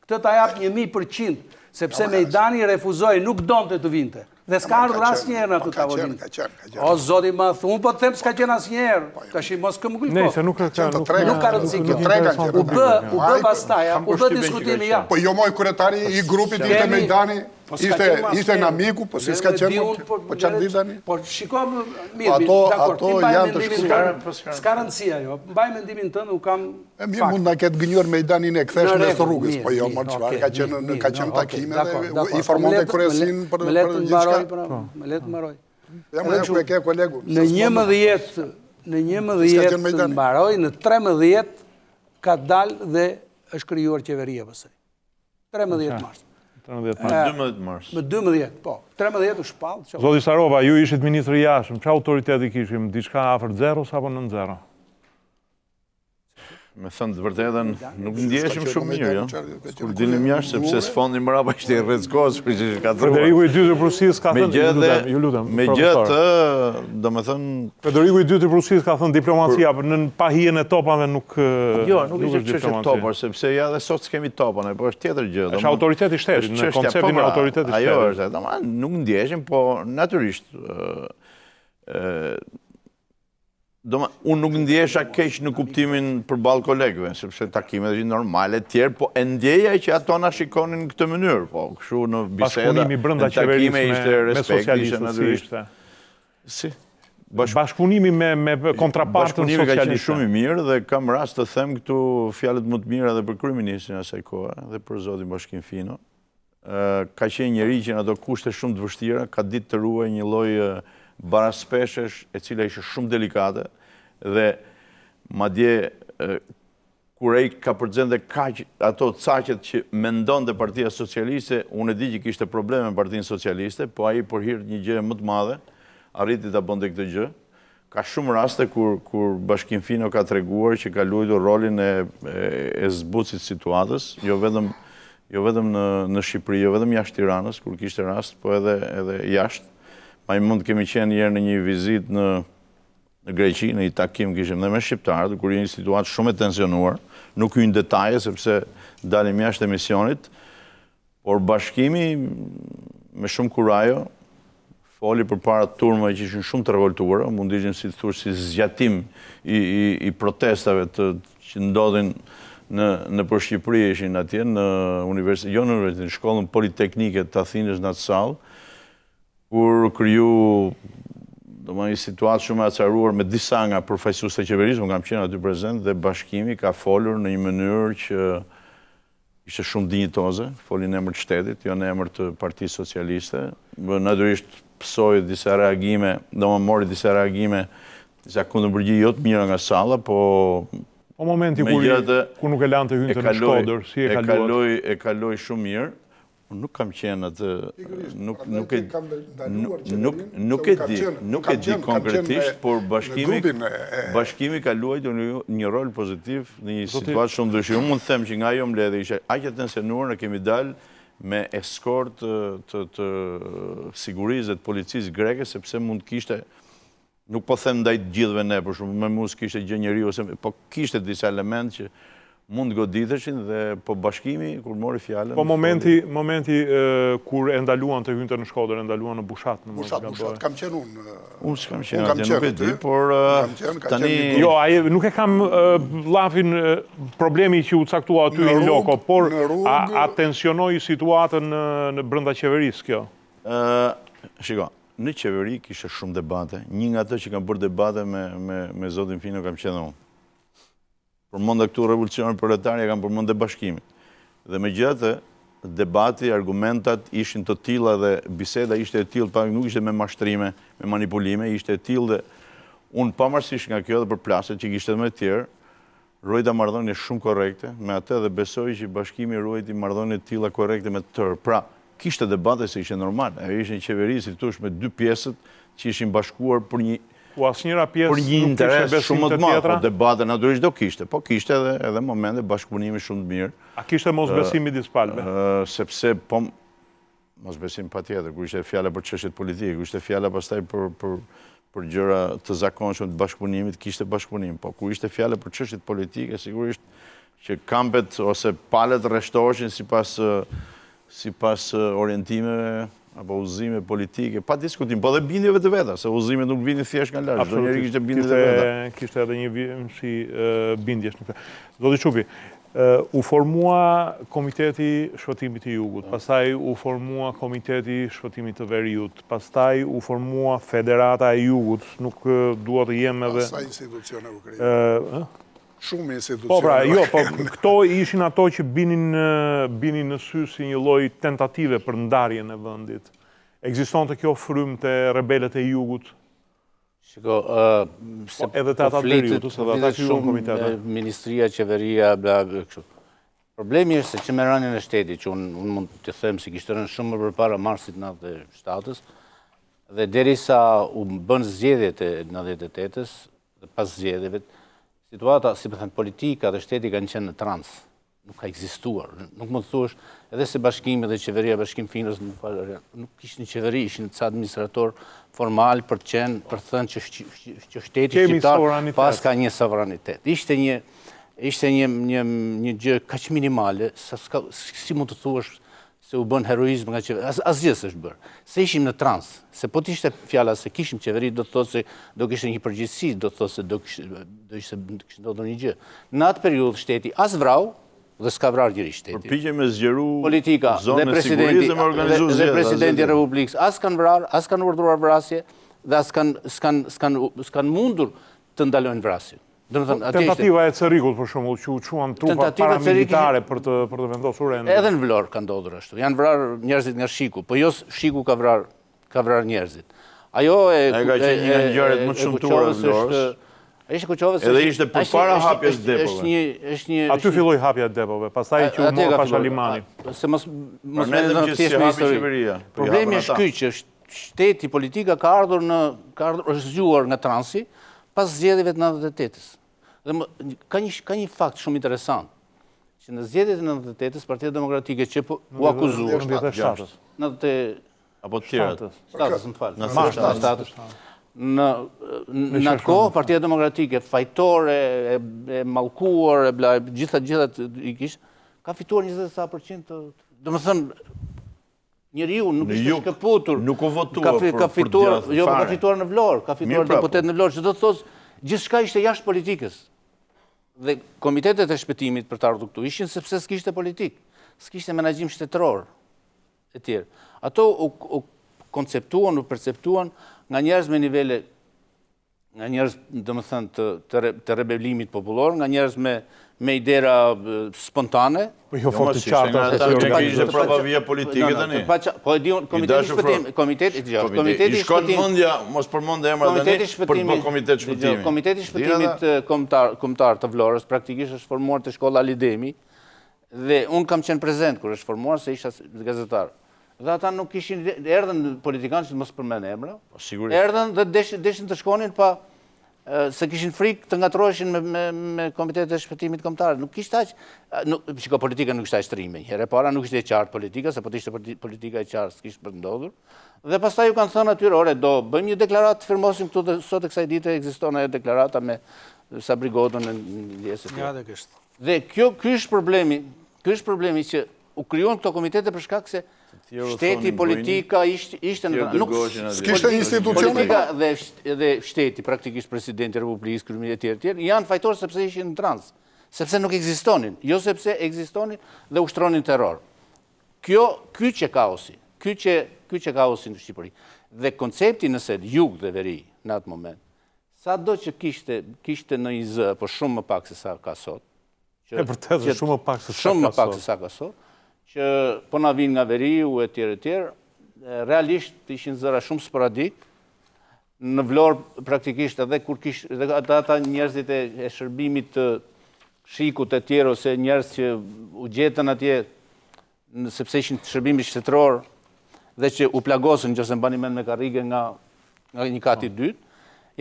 Këtë ta jap 1000%, sepse Mejdani refuzoi, nuk donte të vinte. Dhe s'ka ardhur asnjëherë në atë tavolinë. O zoti më thu, unë po të them s'ka qenë asnjëherë. Tash mos kë më gulko. Nëse nuk ka rëndësi kjo. U bë pastaj, u bë diskutimi ja. Po jo moj kryetari i grupit ishte Mejdani, ishte në amiku, po si s'ka qenë, po çfarë di tani? Po shikom mirë, dakor, ti mbaj mendimin tënd. S'ka rëndësi ajo. Mbaj mendimin tënd, u kam mirë mund na ketë gënjur Mejdanin e kthesh mes rrugës, po jo më çfarë ka qenë takime dhe informonte kryesin për gjithçka. Me letë mbaroj. Në 11 mbaroj, në 13 ka dalë dhe është krijuar qeveria pastaj. 13 mars. Me 12, po. 13 u shpall. Zoti Sarova, ju ishit ministri i jashtëm, çfarë autoriteti kishim? Diçka afër 0 apo nën 0? Me thënë të vërtetën, nuk ndjeshim shumë mirë, jo? Kur dilim jashtë, sepse s'fondi mrapa ishte i rreckos, për që ka thruar. Federiku i dytë i Prusisë ka thënë, ju lutem, me gjithë, do me thënë... Federiku i dytë i Prusisë ka thënë diplomacia, për në pahien e topave nuk... Jo, nuk ishte çështje topar, sepse ja dhe sot s'kemi topane, po është tjetër gjë. Është autoriteti shtetit, në konceptin e autoriteti shtetit. Ajo është, nuk ndjeshim, po natyrisht... Unë nuk ndjesha keq në kuptimin përballë kolegëve, sepse takimet ishin normale tjerë, po e ndjeja që ato na shikonin në këtë mënyrë, po kështu në biseda, bashkëpunimi brenda qeverisë me socialistët si ishte. Si? Bashkëpunimi me kontrapartën socialiste. Bashkëpunimi ka qenë shumë i mirë dhe kam rast të them këtu fjalët më të mira edhe për kryeministrin asaj kohe dhe për zotin Bashkim Fino. Ka qenë njeri që në ato kushte shumë të vështira, ka ditë të ruaj një lloj baraspeshesh e cila ishte shumë delikate dhe madje kur ai ka përgjendë kaq ato caqet që mendonte Partia Socialiste, unë e di që kishte probleme me Partinë Socialiste, po ai për hir të një gjëje më të madhe arriti ta bënte këtë gjë. Ka shumë raste kur Bashkim Fino ka treguar që ka luajtur rolin e zbutësit situatës, jo vetëm në Shqipëri, jo vetëm jashtë Tiranës, kur kishte rast, po edhe jashtë. Ma i mund të kemi qenë njerë në një vizit në Greqi, në një takim kishim dhe me shqiptarët, kur një situatë shumë e tensionuar, nuk ju në detaje, sepse dalim jashtë emisionit, por Bashkimi, me shumë kurajo, foli për para turmëve që ishin shumë të revoltuara, mund ishin si të thush si zgjatim i protestave që ndodhin në për Shqipëri ishin atje, në universitet, jo në universitet, në shkollën politeknike të Athinës në atë salë, kur kryu një situatë shumë e acaruar me disa nga përfaqësuesit e qeverisë, unë kam qenë aty prezent dhe Bashkimi ka folur në një mënyrë që ishte shumë dinjitoze, foli në emër të shtetit, jo në emër të Partisë Socialiste. Natyrisht pësoi disa reagime, mori disa reagime, disa kundërpërgjigje jo të mira nga salla, po momenti kur nuk e lante hynte në Shkodër, si e kaloi? E kaloi shumë mirë. Nuk kam qenë atë, nuk e di konkretisht, por Bashkimi ka luajtur një rol pozitiv në një situatë shumë ndryshe. Unë mund të them që nga ajo mbledhje ishte aq e tensionuar, ne kemi dalë me eskort të sigurisë dhe të policisë greke, sepse mund kishte, nuk po them ndaj të gjithëve ne, por shumë me mus kishte gjë njeriu, po kishte disa element që mund goditeshin dhe po Bashkimi, kur mori fjallën... Po momenti kur e ndaluan të hynte në Shkodër, e ndaluan në Bushat. Bushat, kam qenë unë. Unë s'kam qenë atje, nuk e di, por tani... Jo, nuk e kam llafin problemi që u caktua aty në loko, por a tensionoi situatën në brenda qeverisë kjo? Shiko, në qeveri kishte shumë debate. Një nga të që kam bërë debate me zotin Fino kam qenë unë. Përmënda këtu revolucionin proletarja kam përmënda Bashkimit. Dhe me gjithë, debati, argumentat ishin të tilla dhe biseda ishte e tillë, nuk ishte me mashtrime, me manipulime, ishte e tillë dhe unë pamarësisht nga kjo dhe për plaset që kishte me tjerë, ruajta marrëdhënie shumë korrekte, me atë dhe besoj që Bashkimi ruajti marrëdhënie të tilla korrekte me të tërë. Pra, kishte debate se ishte normal, e ishin qeveri, si tush me dy pjesët që ishin bashkuar për një interes shumë të madh, po debate natyrisht do kishte, po kishte edhe momente bashkëpunimi shumë të mirë. A kishte mosbesim midis palëve? Sepse, po, mosbesim patjetër, kur ishte fjala për çështjet politike, kur ishte fjala pastaj për gjëra të zakonshme të bashkëpunimit, kishte bashkëpunim, po kur ishte fjala për çështjet politike, sigurisht që kampet ose palët rreshtoheshin sipas orientimeve apo udhëzime politike, pa diskutim, po dhe bindjeve të veta, se udhëzimet nuk vinin thjesht nga larg, çdo njeri kishte bindje të veta. Kishte edhe një bindjesh. Zoti Çupi, u formua Komiteti Shpëtimit të Jugut, pastaj u formua Komiteti Shpëtimit të Veriut, pastaj u formua Federata e Jugut, nuk dua të jem edhe... Pastaj institucione u kriju. Shumë institucione. Po pra, jo, po këto ishin ato që binin në sy si një lloj tentative për ndarjen e vendit. Ekzistonte kjo frymë të rebelët e Jugut? Shiko, edhe të ata të Veriut, ose dhe ata që ju në komitetet? Ministria, qeveria, bla, kështu. Problemi është se që me rënien e shtetit, që unë mund të them si kishtë rënë shumë më përpara marsit 97-ës, dhe derisa u bën zgjedhjet e 98-ës, dhe pas zgjedhjeve, situata, si për thënë, politika dhe shteti kanë qenë në trans, nuk ka ekzistuar. Nuk mund të thuash, edhe se bashkimi dhe qeveria, bashkim Finës, nuk ishtë një qeveri, ishtë një administrator formal për të qenë, për të thënë që shteti shqiptar pas ka një sovranitet. Ishte një gjë kaq minimale, si mund të thuash se u bën heroizm nga qeveri, asgjë s'është bërë. Se ishim në trans, se po t'ishte fjala se kishim qeveri, do të thotë se do kishte një përgjegjësi, do të thotë se do kishte ndodhur një gjë. Në atë periudhë shteti as vrau dhe s'ka vrarë gjëri shteti. Përpiqje me zgjeru politika zonën e sigurisë dhe me organizu zgjedhje. Dhe presidenti i Republikës as kanë vrarë, as kanë urdhëruar vrasje dhe as s'kan mundur të ndalojnë vrasjen. Tentativa e Cerikut, për shembull, që u quan trupa paramilitare për të vendosur rendin. Edhe në Vlorë ka ndodhur ashtu. Janë vrarë njerëzit nga Shiku, po jo Shiku ka vrarë njerëzit. Ajo e ka qenë një nga ngjarjet më të shëmtuara të Vlorës. Ishte Kuqovës. Edhe ishte përpara hapjes depove. Aty filloi hapja e depove, pastaj që u mor Pashalimani. Se mos mendojmë të thjesht me histori. Problemi është ky që shteti, politika ka ardhur është zgjuar nga transi pas zgjedhjeve të 98-ës. Dhe ka një fakt shumë interesant, që në zgjedhjet e 98-ës, Partia Demokratike që u akuzuar, apo të tjerat, në atë kohë, Partia Demokratike, fajtore, e mallkuar, gjitha i kishë, ka fituar 27%, dhe më thënë, njeriu nuk ishte shkëputur, nuk u votua për djathë fare. Jo, ka fituar në Vlorë, ka fituar deputet në Vlorë, që do të thosë, gjithçka ishte jashtë politikës. Dhe komitetet e shpëtimit për të ardhur këtu ishin sepse s'kishte politikë, s'kishte menaxhim shtetëror e tjerë. Ato u konceptuan, u perceptuan nga njerëz me nivele, nga njerëz, domethënë, të rebelimit popullor, nga njerëz me idera spontane. Po jo fort të qarta. Kishte prapa vija politike tani. Po e diun komiteti i shkon mendja, mos përmend emrat tani për komitet shpëtimi. Komiteti i shpëtimit kombëtar të Vlorës praktikisht është formuar te shkolla Lidemi dhe un kam qenë prezent kur është formuar se isha gazetar. Dhe ata nuk kishin erdhën politikanë që mos përmend emra. Erdhën dhe deshin të shkonin pa se kishin frikë të ngatroheshin me komitetet e shpëtimit kombëtar. Nuk kishte aq, shiko, politika nuk ishte aq trime. Herë para nuk ishte e qartë politika, se po të ishte politika e qartë s'kishte për të ndodhur. Dhe pastaj ju kanë thënë atyre, ore, do bëjmë një deklaratë, të firmosim këtu dhe sot e kësaj dite ekziston ajo deklarata me Sabri Godon në ndjesë. Dhe ky është problemi që u krijuan këto komitete për shkak se shteti, politika ishte në nuk s'kishte institucione. Politika dhe shteti, praktikisht presidenti i Republikës, kryeministri e tjerë, janë fajtorë sepse ishin në trans, sepse nuk ekzistonin, jo sepse ekzistonin dhe ushtronin terror. Ky që kaosi, ky që kaosi në Shqipëri. Dhe koncepti nëse jug dhe veri në atë moment, sado që kishte në IZ, po shumë më pak se sa ka sot. E vërtet, shumë më pak se sa ka sot. Që po na vinë nga veriu e tjerë, realisht ishin zëra shumë sporadik. Në Vlorë praktikisht edhe kur kishte ata njerëzit e shërbimit të Shikut e tjerë ose njerëz që u gjetën atje sepse ishin shërbimi shtetëror dhe që u plagosën nëse mbani mend me karrige nga një kati dytë,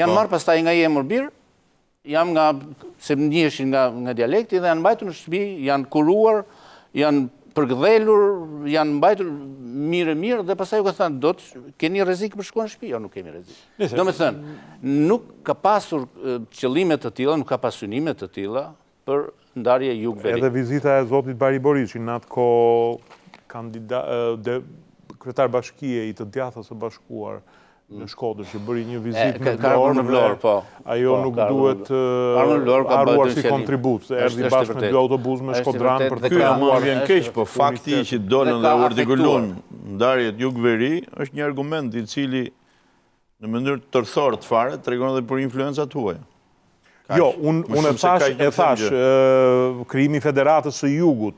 janë marrë pastaj nga Jemur Bir, se njiheshin nga dialekti dhe janë mbajtur në shtëpi, janë kuruar, janë përgdhelur, janë mbajtur mirë dhe pastaj u ka thënë, do të keni rrezik për shkuar në shtëpi? Jo, nuk kemi rrezik. Domethënë, nuk ka pasur qëllime të tilla, nuk ka pasynime të tilla për ndarje jug-veri. Edhe vizita e zotit Bari Boriçi në atë kohë kryetar bashkie i të Djathtas së Bashkuar në Shkodër që bëri një vizitë në Vlorë, po. Ajo nuk duhet haruar si kontribut. Erdhi bashkë me 2 autobus me Shkodran për të kryer vjen keq, po fakti që dolën dhe urdhëgullon ndarjet jug-veri është një argument i cili në mënyrë tërthore të fare tregon edhe për influencat tuaja. Jo, unë e thash, krijimi Federatës së Jugut,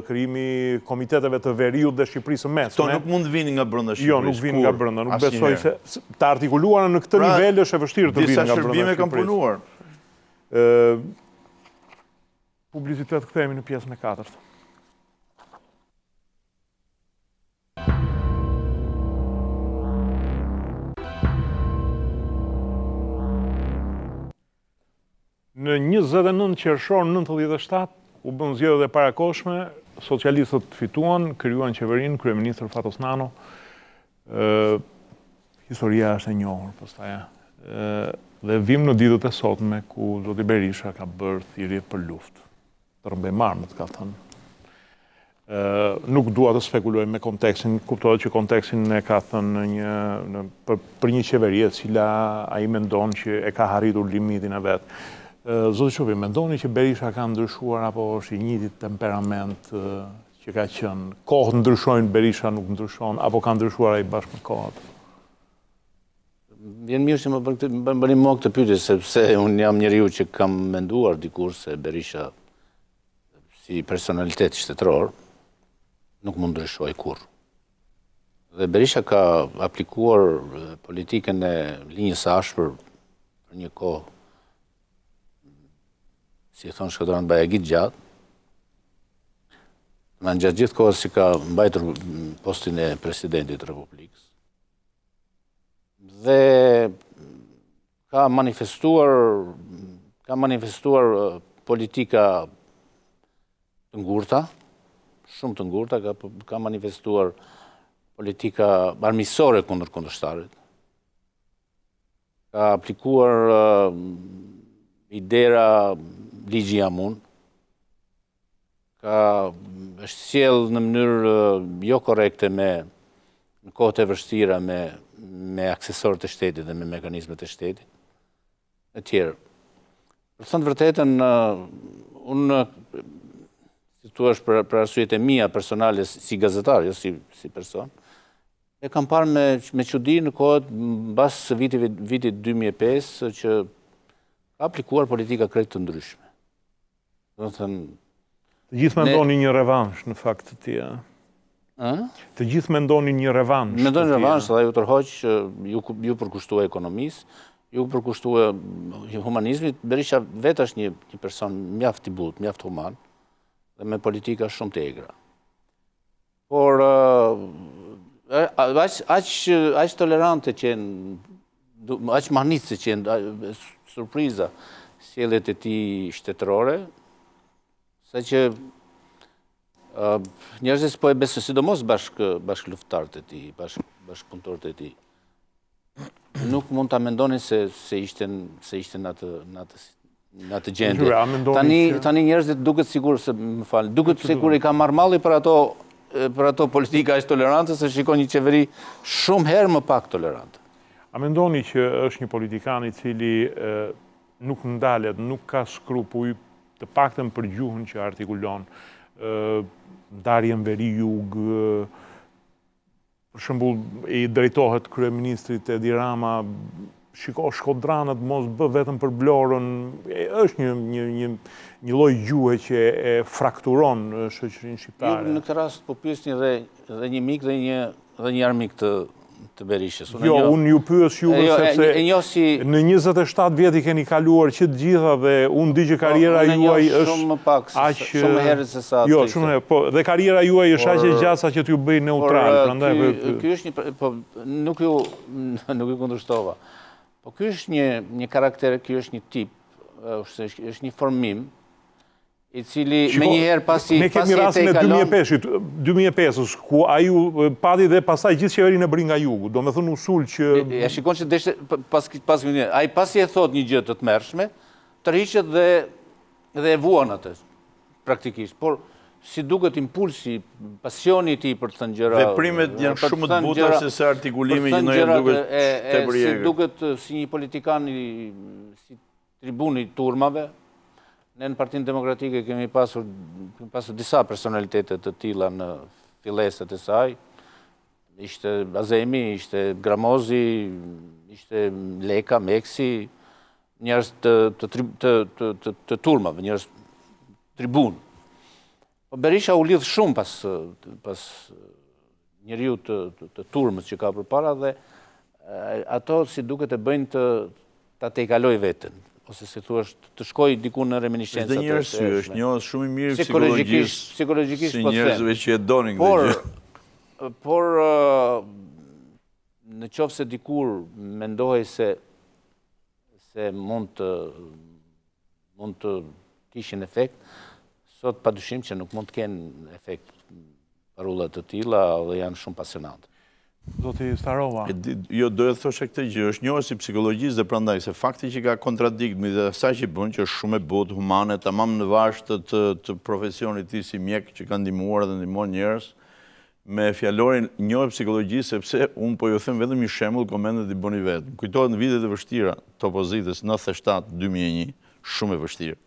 krijimi komiteteve të Veriut dhe Shqipërisë së Mesme. Kto nuk mund vinin nga brenda Shqipërisë. Jo, nuk vinin nga brenda, nuk besoj se të artikuluara në këtë nivel është e vështirë të vinë nga brenda Shqipërisë. Disa shërbime kanë punuar. Publicitet kthehemi në pjesën e 4. Në 29 qershor 97 u bën zgjedhje dhe parakoshme, socialistët fituan, krijuan qeverinë, kryeministër Fatos Nano. Historia është e njohur pastaj. Dhe vim në ditët e sotme ku zoti Berisha ka bërë thirrje për luftë. Të rrëmbej marmët, ka thënë. Nuk dua të spekuloj me kontekstin, kuptohet që kontekstin e ka thënë për një qeveri e cila ai mendon që e ka arritur limitin e vet. Zoti Shupi, mendoni që Berisha ka ndryshuar apo është i njëjti temperament që ka qenë? Kohët ndryshojnë, Berisha nuk ndryshon, apo ka ndryshuar ai bashkë me kohët? Vjen mirë që më bëni mua këtë pyetje, sepse unë jam njeriu që kam menduar dikur se Berisha si personalitet shtetëror nuk mund ndryshoj kurrë. Dhe Berisha ka aplikuar politikën e linjës së ashpër për një kohë, si e thonë Shkodran Bajagit gjatë, në gjatë gjithë kohës si ka mbajtur postin e presidentit të Republikës. Dhe ka manifestuar politika të ngurta, shumë të ngurta, ka manifestuar politika armiqësore kundër kundërshtarit. Ka aplikuar idera ligji jamun, është sjell në mënyrë jo korrekte në kohët e vështira me aksesorët e shtetit dhe me mekanizmet e shtetit, e tjerë. Për thënë vërtetën, unë, si tu është për arsyet e mia personale si gazetar, jo si person, e kam parë me çudi në kohët mbas vitit 2005 që ka aplikuar politika krejt të ndryshme. Të gjithë mendoni një revansh në fakt të tij. Të gjithë mendoni një revansh. Mendoni revansh, dhe ju tërhoq, ju përkushtua ekonomisë, ju përkushtua humanizmit. Berisha vetë është një person mjaft i butë, mjaft human, dhe me politika shumë të egra. Por, aq tolerante qenë, aq mahnitse qenë, surpriza, sjelljet e tij shtetërore, sa që njerëzit po e besojnë, sidomos bashkë luftëtarët e tij, bashkë punëtorët e tij. Nuk mund ta mendonin se ishte në atë gjendje. Tani njerëzit duket sigur se duket sigur i ka marrë malli për ato politika aq tolerante, se shikon një qeveri shumë herë më pak tolerante. A mendoni që është një politikan i cili nuk ndalet, nuk ka skrupuj të paktën për gjuhën që artikulon, ndarjen veri-jug, për shembull i drejtohet kryeministrit Edi Rama, shiko Shkodranët mos bë vetëm për Vlorën, është një lloj gjuhe që e frakturon shoqërinë shqiptare. Ju në këtë rast po pyesni dhe një mik dhe një armik të Berishës. Jo, unë ju pyes juve sepse në 27 vjet i keni kaluar që të gjitha dhe unë di që karriera juaj është shumë më pak, shumë herët se sa. Jo, shumë herë, po dhe karriera juaj është aq e gjatë sa që t'ju bëj neutral, prandaj ky është nuk ju kundërshtova. Po ky është një karakter, ky është një tip, është një formim i cili me njëherë pasi ne kemi rastin e 2005-ës, ku ai pati dhe pastaj gjithë qeverinë e bri nga jugu, do me thënë usul që... Ja shikon që deshte, ai pasi e thot një gjë të tmerrshme, tërhiqet dhe e vuan atë, praktikisht. Por si duket impulsi, pasioni ti për të thënë gjëra. Veprimet janë shumë të buta se sa artikulimi që në duket tepër si duket si një politikan si tribuni turmave. Ne në Partinë Demokratike kemi pasur disa personalitetet të tilla në filleset e saj. Ishte Azemi, ishte Gramozi, ishte Leka, Meksi, njerëz të turmave, njerëz tribun. Berisha u lidh shumë pas njeriu të turmës që ka përpara dhe ato si duket e bëjnë ta tejkaloj veten, ose si thua të shkoj diku në reminiscenca. Është një arsye, është njohës shumë i mirë psikologjisht si njerëzve që e donin këtë gjë. Por në qoftë se dikur mendohej se mund të kishin efekt, sot padyshim që nuk mund të kenë efekt parullat të tilla dhe janë shumë pasionante. Zoti Starova. Jo, doja të thosha këtë gjë, është njohës i psikologjisë dhe prandaj se fakti që ka kontradikt me asaj që bën, që është shumë e butë, humane, tamam në vazhd të profesionit tij si mjek që ka ndihmuar dhe ndihmon njerëz, me fjalorin njohë psikologjisë, sepse unë po ju them vetëm një shembull, komendet i bëni vetë. Kujtohet në vitet e vështira të opozitës 97-2001, shumë e vështirë.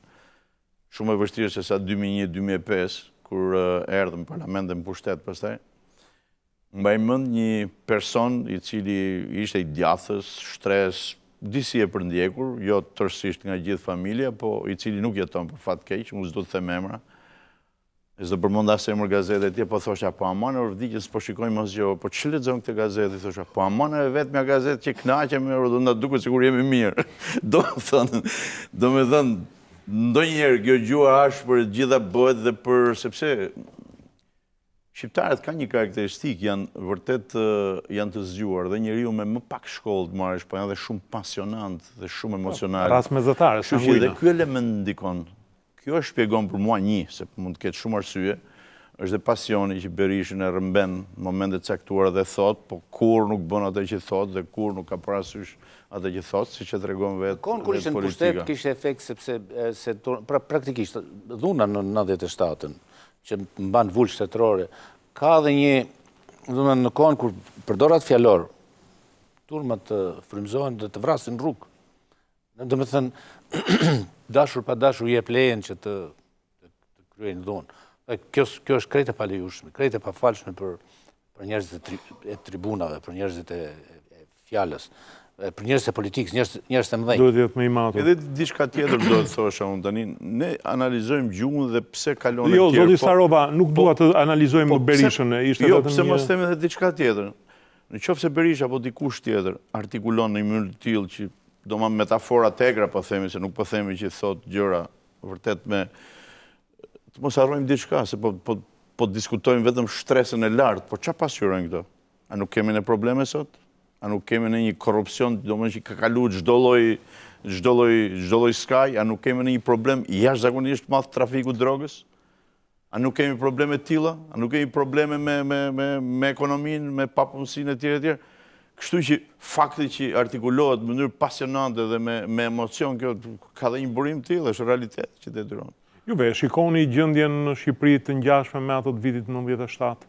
Shumë e vështirë se sa 2001-2005, kur erdhëm në parlament dhe në pushtet pastaj. Mbaj mend një person i cili ishte i djathës, shtres, disi e përndjekur, jo tërësisht nga gjithë familja, po i cili nuk jeton për fat keq, unë s'do të them emra. S'do përmend as emër gazete tje, po thosha, po aman e vdikjes po shikojmë asgjë, po ç'le lexon këtë gazetë, thosha, po aman e vetmja gazetë që kënaqem, do na duket sikur jemi mirë. Do me thënë, ndonjëherë kjo gjua ashpër gjitha bëhet dhe sepse shqiptarët kanë një karakteristikë, janë vërtet janë të zgjuar dhe njeriu me më pak shkollë të marrësh, po janë dhe shumë pasionant dhe shumë emocional. Rast mesatare, sanguina. Dhe ky element ndikon. Kjo e shpjegon për mua se mund të ketë shumë arsye, është dhe pasioni që Berishën e rrëmben në momentet caktuara dhe thot, po kur nuk bën atë që thot dhe kur nuk ka parasysh atë që thot, siç e tregon vetë politika. Kur ishte në pushtet kishte efekt sepse praktikisht dhuna në 97-ën që mban vulë shtetërore, ka dhe një, në kohën kur përdorat fjalor, turmat të frymëzohen dhe të vrasin rrugë. Do me thënë, dashur pa dashur jep lejen që të kryejnë dhunë. Kjo është krejt e palejueshme, krejt e pafalshme për njerëzit e tribunave, për njerëzit e fjalës, për njerëzit e politikës, njerëzit e mëdhenj. Duhet jetë më i matur. Edhe diçka tjetër do të thosha unë tani, ne analizojmë gjuhën dhe pse kalon e tjerë. Jo, zoti Starova, nuk dua të analizojmë Berishën, ishte jo, vetëm pse mos them edhe diçka tjetër. Në qoftë se Berisha apo dikush tjetër artikulon në një mënyrë të tillë që do ma metafora tegra, po themi, se nuk po themi që thot gjëra vërtet me të mos harrojmë diçka, se po diskutojmë vetëm shtresën e lartë, po ç'a pasqyrojnë këto? A nuk kemi ne probleme sot? A nuk kemi në një korrupsion, domethënë që ka kaluar çdo lloj skaj? A nuk kemi në një problem jashtëzakonisht madh trafiku drogës? A nuk kemi probleme të tilla? A nuk kemi probleme me ekonominë, me papunësinë e tjera? Kështu që fakti që artikulohet në mënyrë pasionante dhe me emocion, kjo ka dhe një burim të tillë, është realitet që detyron. Juve, shikoni gjendjen në Shqipëri të ngjashme me ato të vitit 97.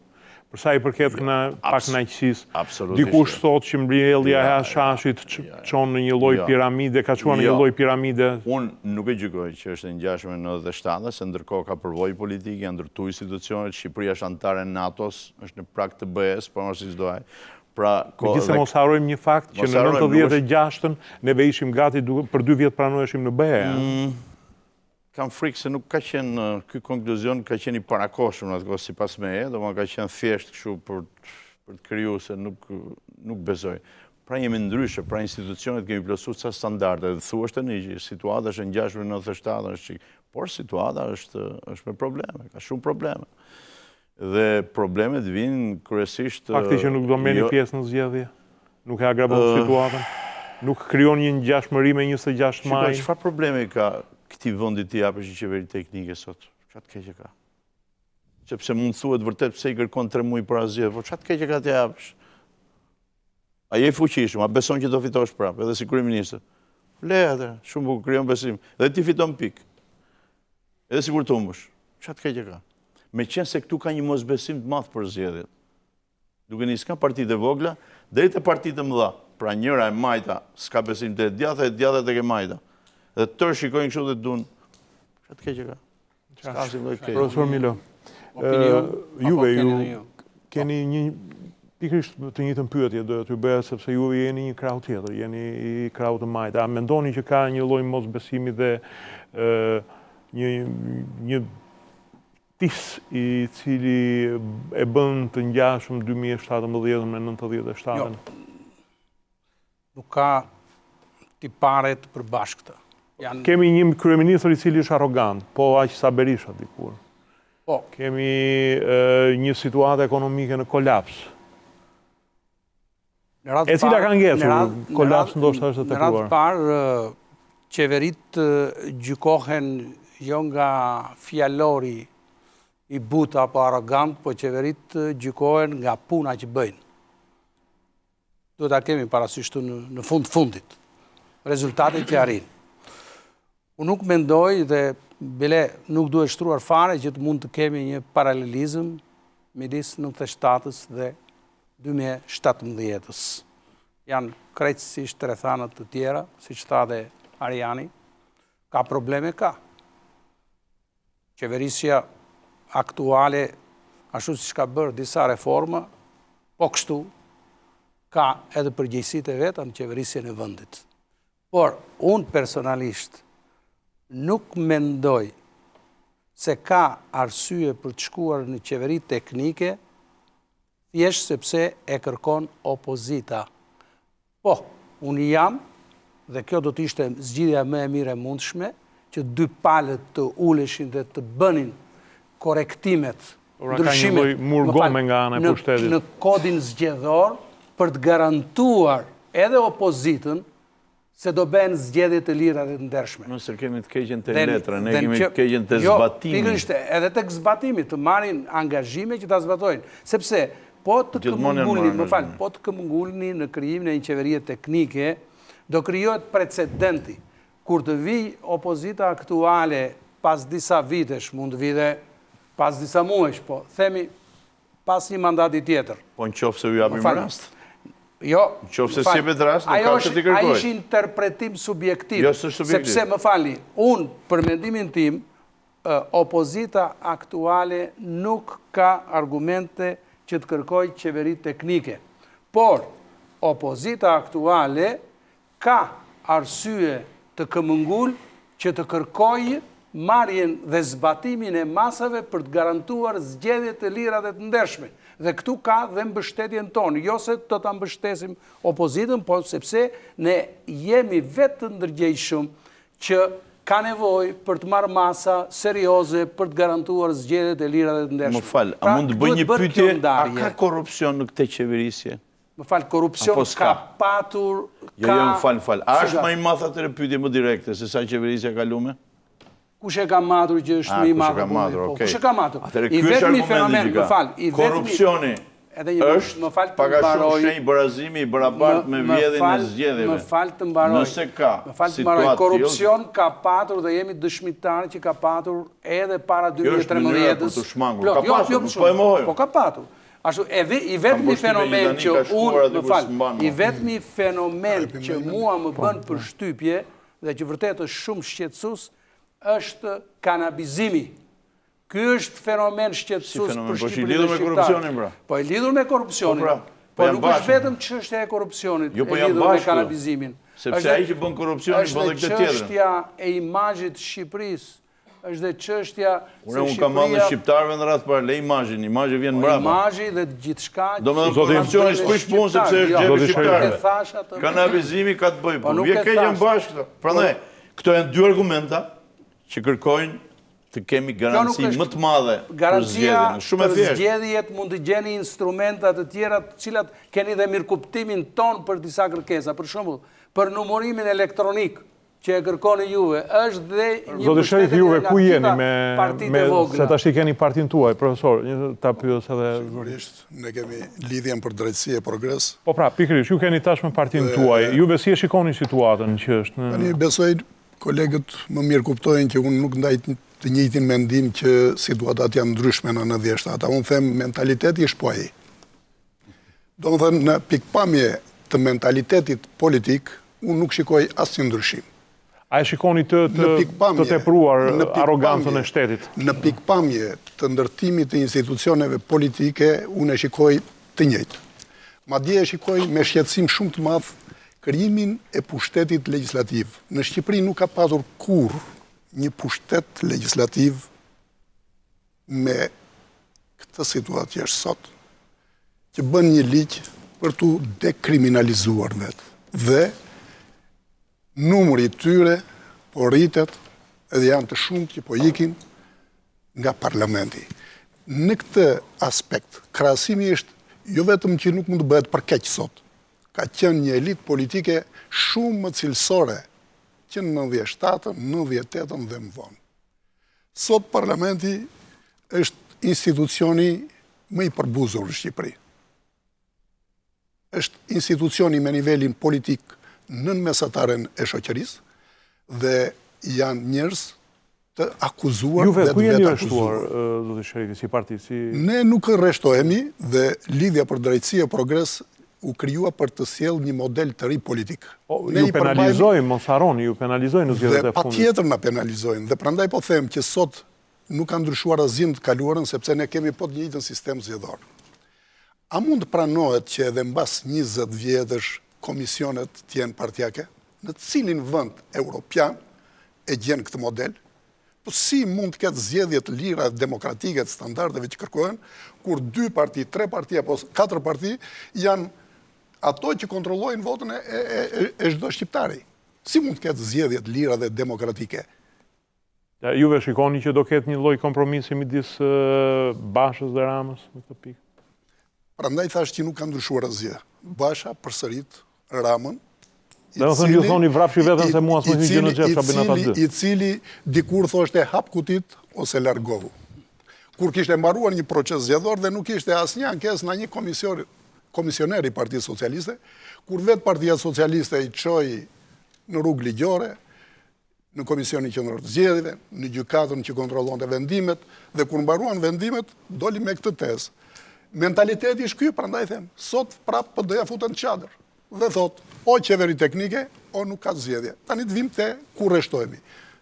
Për sa i përket pak kënaqësisë. Dikush thot që mbjellja e Hashashit çon në një lloj piramide, ka çuar në një lloj piramide. Unë nuk e gjykoj që është e ngjashme në 97, se ndërkohë ka përvojë politike, janë ndërtuar institucionet, Shqipëria është antare e NATO-s, është në prag të BE-s, po mos i çdoaj. Megjithëse mos harrojmë një fakt që në 96-ën neve ishim gati për 2 vjet pranoheshim në BE. Kam frikë se nuk ka qenë, ky konkluzion ka qenë i parakohshëm atë sipas meje, domethënë ka qenë thjesht kështu për të krijuar se nuk besoj. Pra jemi ndryshe, pra institucionet kemi plotësuar ca standarde dhe thuhet tani që situata është e ngjashme në 97, por situata është me probleme, ka shumë probleme. Dhe problemet vinë kryesisht... Fakti që nuk do merrni pjesë në zgjedhje, nuk e agravon situatën, nuk krijon një ngjashmëri me 26 maj. Çfarë problemi ka këtij vendi të japësh një qeveri teknike sot? Çfarë të keqe ka? Sepse mund thuhet vërtet pse i kërkon 3 muaj për asgjë, por çfarë të keqe ka të japësh? A je fuqishëm, a beson që do fitosh prapë, edhe si kryeminist? Le atë, shumë bukur, krijon besim. Dhe ti fiton pikë. Edhe sikur të humbush. Çfarë të keqe ka? me qenë se këtu ka një mosbesim të madh për zgjedhjet. Duke nisë ka partitë e vogla, deri te partitë e mëdha. Pra njëra e majta s'ka besim te djatha, e djatha tek e majta. Dhe tërë shikojnë kështu dhe duan. Çfarë të keq e ka? Profesor Milo, juve ju keni një pikërisht të njëjtën pyetje do t'ju bëja sepse ju jeni një krau tjetër, jeni i krau të majtë. A mendoni që ka një lloj mosbesimi dhe një tis i cili e bën të ngjashëm 2017 me 97? Jo, nuk ka tipare të përbashkëta. Kemi një kryeministër i cili është arrogant, po aq sa Berisha dikur. Po. Kemi një situatë ekonomike në kolaps. E cila ka ngecur, kolaps ndoshta është të tepruar. Në radhë parë, qeverit gjykohen jo nga fjalori i buta apo arrogant, po qeverit gjykohen nga puna që bëjnë. Duhet ta kemi parasysh në fundit. Rezultatet që arrin. Unë nuk mendoj dhe bile nuk duhet shtruar fare që të mund të kemi një paralelizëm midis 97-ës dhe 2017-ës. Janë krejtësisht rrethanat të tjera, siç tha dhe Ariani, ka probleme ka. Qeverisja aktuale, ashtu siç ka bërë disa reforma, po kështu ka edhe përgjegjësitë e veta në qeverisjen e vendit. Por unë personalisht nuk mendoj se ka arsye për të shkuar në qeveri teknike, thjesht sepse e kërkon opozita. Po, unë jam, dhe kjo do të ishte zgjidhja më e mire mundshme, që dy palët të uleshin dhe të bënin korektimet, ndryshimet, në kodin zgjedhor, për të garantuar edhe opozitën se do bëhen zgjedhje të lira dhe të ndershme. Nëse kemi të keqen të letra, ne kemi të keqen të zbatimi. Jo, pikërisht edhe tek zbatimi, të marrin angazhime që ta zbatojnë. Sepse, po të këmbëngulni në krijimin e një qeverie teknike, do krijohet precedenti. Kur të vijë opozita aktuale pas disa vitesh, mund të vijë pas disa muajsh, po themi pas një mandati tjetër. Po në qoftë se u japim rast? Jo, qoftë se si bet rast, nuk ka që t'i kërkoj. Ajo është interpretim subjektiv. Jo, s'është subjektiv. Sepse, më falni, unë, për mendimin tim, opozita aktuale nuk ka argumente që të kërkoj qeveri teknike. Por, opozita aktuale ka arsye të këmbëngul që të kërkoj marrjen dhe zbatimin e masave për të garantuar zgjedhje të lira dhe të ndershme. Dhe këtu ka dhe mbështetjen tonë. Jo se të ta mbështesim opozitën, po sepse ne jemi vetë të ndërgjegjshëm që ka nevojë për të marrë masa serioze për të garantuar zgjedhjet e lira dhe të ndershme. Më fal, a mund të bëj një pyetje, a ka korrupsion në këtë qeverisje? Më fal, korrupsion ka patur, Jo, më fal. A është më i madh atëre pyetje më direkte se sa qeverisja kaluame? Kush e ka matur që është më i madh? Kush e ka matur? I vetmi fenomen, më fal, korrupsioni është paka shumë shenjë barazimi i barabartë me vjedhjen e zgjedhjeve. Më fal të mbaroj. Nëse ka situatë korrupsion ka patur dhe jemi dëshmitar që ka patur edhe para 2013-s. Po ka patur. Ashtu, i vetmi fenomen që unë, më fal, i vetmi fenomen që mua më bën përshtypje dhe që vërtet është shumë shqetësues është kanabizimi. Ky është fenomen shqetësues për Shqipërinë dhe shqiptarët. Po i lidhur me korrupsionin. Po nuk është vetëm çështja e korrupsionit, e lidhur me kanabizimin. Sepse ai që bën korrupsionin bën edhe këtë tjetër. Është çështja e imazhit të Shqipërisë. Është dhe çështja se unë kam marrë shqiptarëve në radhë parë, le imazhin, imazhi vjen mbrapa. Imazhi dhe gjithçka. Domethënë korrupsioni s'prish punë sepse është gjë shqiptarëve. Kanabizimi ka të bëjë, po vjen keqën bashkë. Prandaj, këto janë dy argumenta që kërkojnë të kemi garanci më të madhe për zgjedhjen. Shumë e thjeshtë. Për zgjedhjet mund të gjeni instrumenta të tjera të cilat keni dhe mirëkuptimin ton për disa kërkesa. Për shembull, për numërimin elektronik që e kërkoni juve, është dhe një mbështetje juve ku jeni me se tash i keni partinë tuaj, profesor, ta pyes edhe sigurisht ne kemi lidhjen për drejtësi e progres. Po pra, pikërisht, ju keni tash me partinë tuaj. Juve si e shikoni situatën që është? Tani besoj kolegët më mirë kuptojnë që unë nuk ndaj të njëjtin mendim që situatat janë ndryshme në 97. Unë them mentaliteti është po ai. Do të thënë në pikpamje të mentalitetit politik, unë nuk shikoj asnjë ndryshim. A e shikoni të tepruar arogancën e shtetit? Në pikpamje të ndërtimit të institucioneve politike, unë e shikoj të njëjtë. Madje e shikoj me shqetësim shumë të madh krijimin e pushtetit legjislativ. Në Shqipëri nuk ka pasur kurrë një pushtet legjislativ me këtë situatë që është sot, që bën një ligj për të dekriminalizuar vetë. Dhe numri i tyre po rritet edhe janë të shumtë që po ikin nga parlamenti. Në këtë aspekt, krahasimi është jo vetëm që nuk mund të bëhet përkeq sot, ka qenë një elitë politike shumë më cilësore që në 97, 98 dhe më vonë. Sot parlamenti është institucioni më i përbuzur në Shqipëri. Është institucioni me nivelin politik nën mesataren e shoqërisë dhe janë njerëz të akuzuar dhe të vetë akuzuar. Juve, ku jeni rreshtuar, zotë Sherifi, si parti? Ne nuk rreshtohemi dhe Lidhja për Drejtësi e Progres u kryua për të sjellë një model të ri politik. Ju penalizojnë, mos harroni, ju penalizojnë në zgjedhjet e fundit. Dhe patjetër na penalizojnë, dhe prandaj po them që sot nuk ka ndryshuar asgjë të kaluarën, sepse ne kemi po të njëjtën sistem zgjedhor. A mund të pranohet që edhe mbas 20 vjetësh komisionet të jenë partijake? Në cilin vend evropian e gjen këtë model? Po si mund të ketë zgjedhje të lira demokratike të standardeve që kërkohen, kur 2 parti, 3 parti apo 4 parti janë ato që kontrollojnë votën e çdo shqiptari. Si mund të ketë zgjedhje të lira dhe demokratike? Juve shikoni që do ketë një lloj kompromisi midis Bashës dhe Ramës në këtë pikë? Prandaj thash që nuk ka ndryshuar asgjë. Basha përsërit Ramën, dhe në thënë ju thoni vrapshi vetën se mua s'më hyjë gjë në xhep sa bën ata dy. I cili dikur thoshte hap kutit ose largohu. Kur kishte mbaruar një proces zgjedhor dhe nuk kishte asnjë ankesë në një komisioner i Partisë Socialiste, kur vetë Partia Socialiste i çoi në rrugë ligjore, në Komisionin Qendror të Zgjedhjeve, në gjykatën që kontrollonte vendimet, dhe kur mbaruan vendimet, doli me këtë tezë. Mentaliteti është ky, prandaj them, sot prapë PD-ja futen në çadër dhe thot, o qeveri teknike, o nuk ka zgjedhje. Tani të vim te ku rreshtohemi.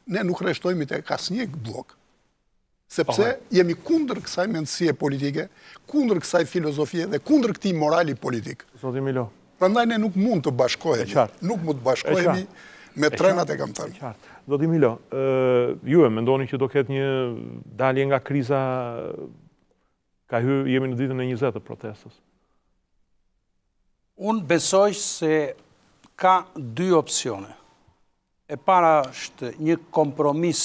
Ne nuk rreshtohemi tek asnjë blok. Sepse jemi kundër kësaj mendësie politike, kundër kësaj filozofie dhe kundër këtij morali politik. Zoti Milo. Prandaj ne nuk mund të bashkohemi. Nuk mund të bashkohemi me trenat e kam thënë. Zoti Milo, ju e mendoni që do ketë një dalje nga kriza, ka hyrë, jemi në ditën e 20 të protestës? Unë besoj se ka 2 opsione. E para është një kompromis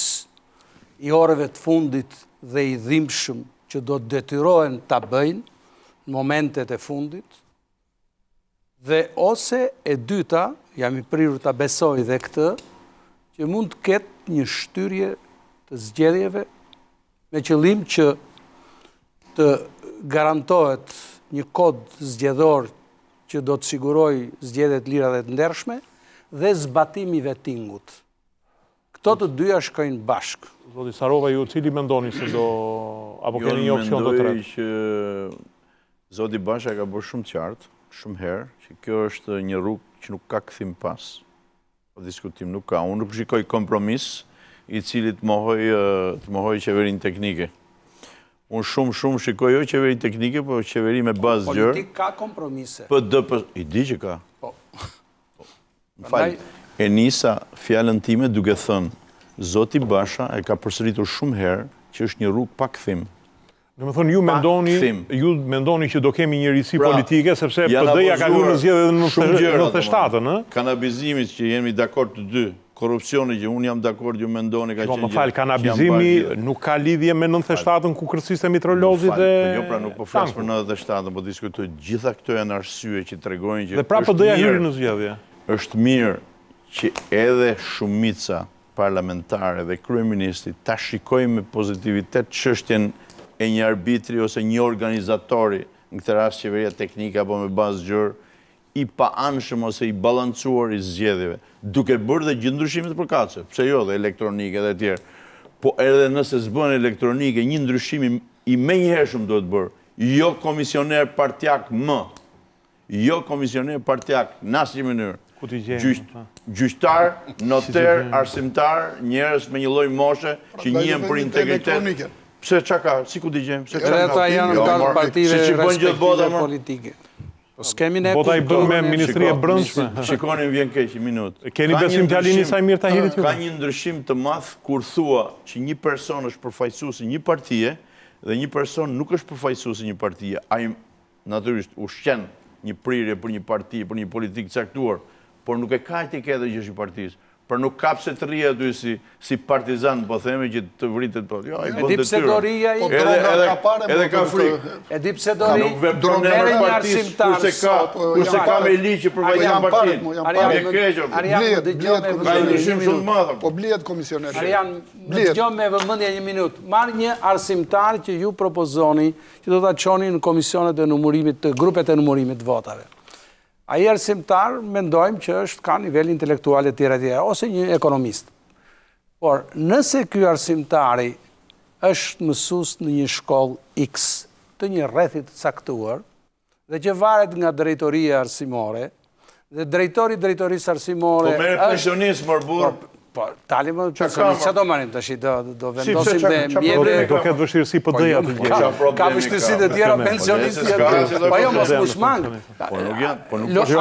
i orëve të fundit dhe i dhimbshëm që do të detyrohen ta bëjnë në momentet e fundit, dhe ose e dyta, jam i prirur ta besoj dhe këtë, që mund të ketë një shtyrje të zgjedhjeve me qëllim që të garantohet një kod zgjedhor që do të siguroj zgjedhje të lira dhe të ndershme dhe zbatimi i vettingut. Këto të dyja shkojnë bashkë. Zoti Sarova, ju cili mendoni se do apo keni një opsion të tretë? Jo, mendoj që zoti Basha ka bërë shumë qartë, shumë herë, që kjo është një rrugë që nuk ka kthim pas. Po diskutim nuk ka. Unë nuk shikoj kompromis i cili të mohoj qeverinë teknike. Unë shumë shikoj jo qeveri teknike, po qeveri me bazë gjërë. Politik ka kompromise. I di që ka. Më falë, e nisa fjallën time duke thënë, Zoti Basha e ka përsëritur shumë herë që është një rrugë pa kthim. Në më thonë, ju mendoni që do kemi një risi politike, sepse PD-ja ka hyrë në zgjedhje në 97, në? Kanabizimit që jemi dakord të dy, korupcioni që unë jam dakord, ju mendoni ka qenë gjë. Më falë, kanabizimi nuk ka lidhje me 97-ën ku kërciste mitrolozit dhe... Jo, pra nuk po flasë për 97-ën, po diskutoj gjitha këto janë arsye që tregojnë që... Dhe pra PD-ja hyrë në zgjedhje. Është mirë që edhe shumica parlamentare dhe kryeministi ta shikojnë me pozitivitet çështjen e një arbitri ose një organizatori, në këtë rast qeveria teknike apo me bazë gjërë, i pa-anshëm ose i balancuar i zgjedhjeve, duke bërë dhe gjithë ndryshimet përkatëse, pse jo dhe elektronike dhe tjerë. po edhe nëse zbën elektronike, një ndryshimi i menjëhershëm duhet bërë. Jo komisioner partjak më. Jo komisioner partjak në asnjë mënyrë. Gjyqtar, noter, arsimtar, njerëz me një lloj moshe që njihen për integritet. Pse çka ka? Si ku dëgjojmë? Ata janë nga partive respektive politike. Po skemi ne. Vota i bën me Ministri e Brendshme. Shikoni vjen keq një minutë. Keni besim djalin Sajmir Tahirit ju? Ka një ndryshim të madh kur thua që një person është përfaqësues i një partie dhe një person nuk është përfaqësues i një partie. Ai natyrisht ushqen një prirje për një parti, për një politikë caktuar, por nuk e ka etiketën që është i partisë. Por nuk ka pse të rri aty si partizan, po themi që të vritet po. Jo, ai bën detyrë. Edhe ka frikë. E di pse do ri. Merë një arsimtar. Kurse ka me ligj që përfaqëson partinë. Arian, ka ndryshim shumë të madh. Po blihet komisioneri. Arian, dëgjoj me vëmendje një minutë. Marr një arsimtar që ju propozoni që do ta çoni në komisionet e numërimit të grupet e numërimit të votave. Ai arsimtar mendojmë që ka nivel intelektual e tjera, ose një ekonomist. Por nëse ky arsimtari është mësues në një shkollë X të një rrethi të caktuar dhe që varet nga drejtoria arsimore dhe drejtorisë arsimore. Po merr pensionist morbur. Po, tali më pensionist, që do marim të shi, do vendosim dhe mjede... Do ketë vështirësi për dëja të gjitha. Ka vështirësi dhe tjera pensionistë, po jo, mos më shmangë.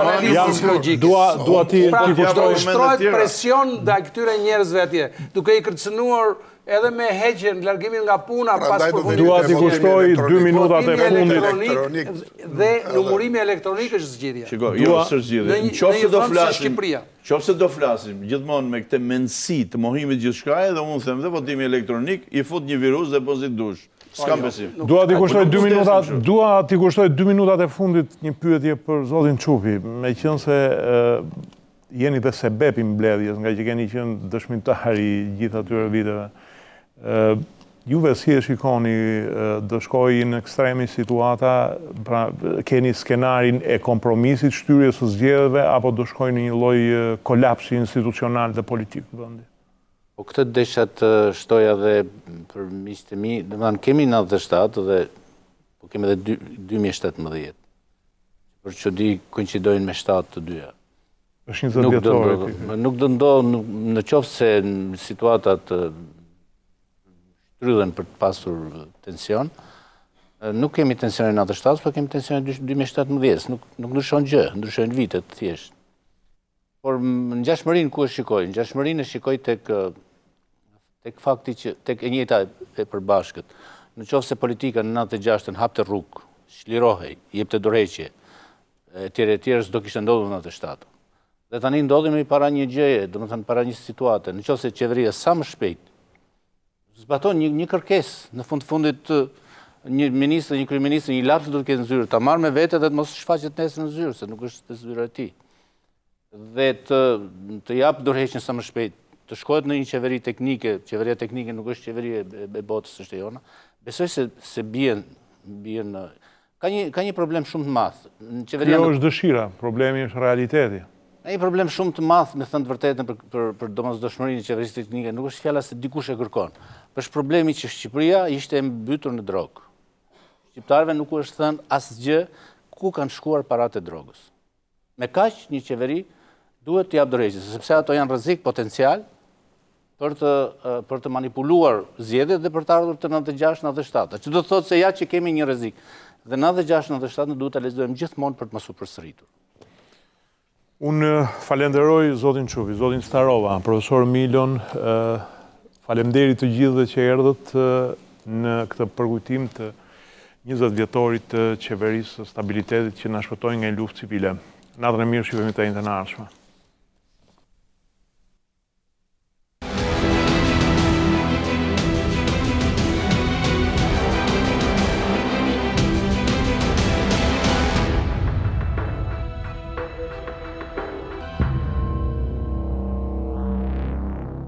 Analizis logikës. Dua ti ushtrojt presion dhe këtyre njerëzve atje, duke i kërcënuar edhe me heqen, largimin nga puna, pas përfundimit. Dua t'i kushtoj 2 minutat e fundit. Dhe numërimi elektronik është zgjidhja. Shiko, jo është zgjidhja. Qofse do flasim gjithmonë me këtë mendësi të mohimit gjithçka, edhe unë them dhe votimi elektronik i fut një virus dhe po si dush. S'kam besim. Dua t'i kushtoj 2 minutat e fundit një pyetje për zotin Çupi, meqense jeni dhe sebep i mbledhjes, nga që keni qenë dëshmitar i gjithë atyre viteve. Juve si e shikoni, do shkojë në ekstremi situata, pra keni skenarin e kompromisit, shtyrjes së zgjedhjeve, apo do shkojë në një lloj kolapsi institucional dhe politik të vendit? Po këtë desha të shtoja dhe për miqtë e mi, domethënë kemi 97 dhe po kemi edhe 2017. Për çudi koincidojnë me 7 të dyja. Është 20 vjetore. Nuk do ndodhë në qoftë se situatat shtrydhen për të pasur tension. Nuk kemi tensionin 97, por kemi tensionin 2017. Nuk ndryshon gjë, ndryshojnë vitet thjesht. Por në ngjashmërinë ku e shikoj? Në ngjashmërinë e shikoj tek fakti që tek e njëjta e përbashkët. Në qoftë se politika në 96-ën hapte rrugë, çlirohej, jepte dorëheqje, etj, s'do kishte ndodhur në 97. Dhe tani ndodhemi para një gjëje, domethënë para një situate, në qoftë se qeveria sa më shpejt zbaton një kërkesë, në fundit një ministër, një kryeministër, një laps do të ketë në zyrë, ta marrë me vete dhe të mos shfaqet nesër në zyrë, se nuk është të zyrë e tij. Dhe të jap dorëheqjen sa më shpejt, të shkohet në një qeveri teknike, qeveria teknike nuk është qeveri e botës, është e jona. Besoj se bien ka një problem shumë të madh. Kjo është dëshira, problemi është realiteti. Një problem shumë të madh, me thënë të vërtetën, për domosdoshmërinë e qeverisë teknike, nuk është fjala se dikush e kërkon. Është problemi që Shqipëria ishte e mbytur në drogë. Shqiptarëve nuk u është thënë asgjë ku kanë shkuar paratë e drogës. Me kaq një qeveri duhet të jap dorëheqje, sepse ato janë rrezik potencial për të manipuluar zgjedhjet dhe për të ardhur të 96-97. Që do të thotë se ja që kemi një rrezik. Dhe 96-97 duhet ta lexojmë gjithmonë për të mos u përsëritur. Unë falenderoj zotin Çupi, zotin Starova, profesor Milon, faleminderit të gjithëve që erdhët në këtë përkujtim të 20 vjetorit të qeverisë së stabilitetit që na shpëtoi nga një luftë civile. Natën e mirë, shihemi të njëjtën e ardhshme.